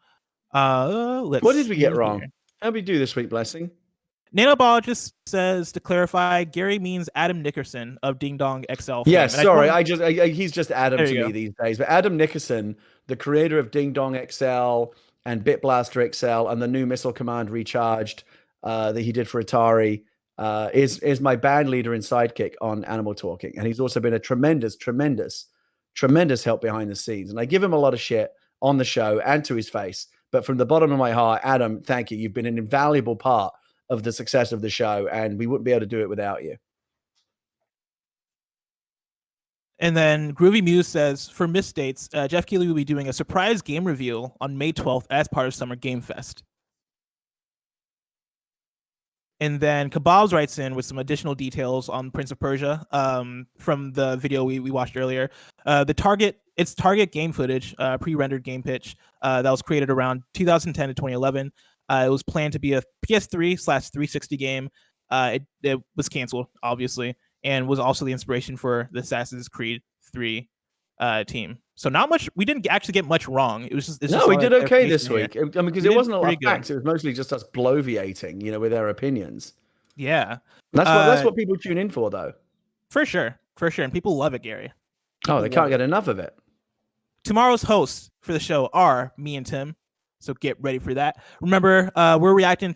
What did we get wrong? How did we do this week, Blessing? Nano Biologist says, to clarify, Gary means Adam Nickerson of Ding Dong XL. Yeah, sorry, he's just Adam to me these days. But Adam Nickerson, the creator of Ding Dong XL and Bit Blaster XL and the new Missile Command Recharged that he did for Atari, is my band leader and sidekick on Animal Talking, and he's also been a tremendous help behind the scenes. And I give him a lot of shit on the show and to his face. But from the bottom of my heart, Adam, thank you. You've been an invaluable part of the success of the show, and we wouldn't be able to do it without you. And then Groovy Muse says, for misdates, Jeff Keighley will be doing a surprise game reveal on May 12th as part of Summer Game Fest. And then Kebabs writes in with some additional details on Prince of Persia from the video we watched earlier. It's target game footage, pre-rendered game pitch that was created around 2010 to 2011. It was planned to be a PS3/360 game. It was canceled, obviously, and was also the inspiration for the Assassin's Creed 3 team. So not much. We didn't actually get much wrong. It was just we did okay this week. I mean, because it wasn't a lot of facts. Good. It was mostly just us bloviating, with our opinions. Yeah, that's what people tune in for, though. For sure, and people love it, Gary. They can't get enough of it. Tomorrow's hosts for the show are me and Tim, so get ready for that. Remember, we're reacting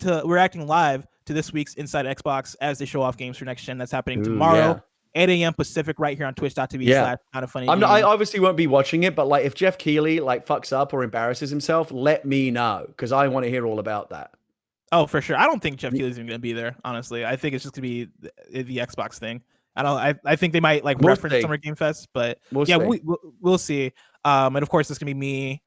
live to this week's Inside Xbox as they show off games for next gen. That's happening tomorrow. 8 a.m. Pacific, right here on twitch.tv/kindafunny. I obviously won't be watching it, but if Jeff Keighley fucks up or embarrasses himself, let me know, because I want to hear all about that. Oh, for sure. I don't think Jeff Keighley's even going to be there, honestly. I think it's just going to be the Xbox thing. I think they might reference Summer Game Fest, but we'll see. And of course, it's going to be me,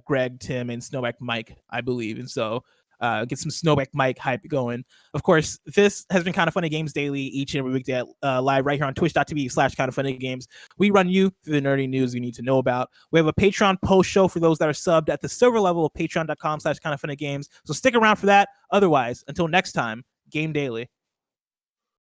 Greg, Tim, and Snowback Mike, I believe. And so get some Snowback Mike hype going. Of course, this has been Kind of Funny Games Daily each and every weekday live right here on twitch.tv/kindoffunnygames. We run you through the nerdy news you need to know about. We have a Patreon post show for those that are subbed at the silver level of patreon.com/kindoffunnygames. So stick around for that. Otherwise, until next time, Game Daily.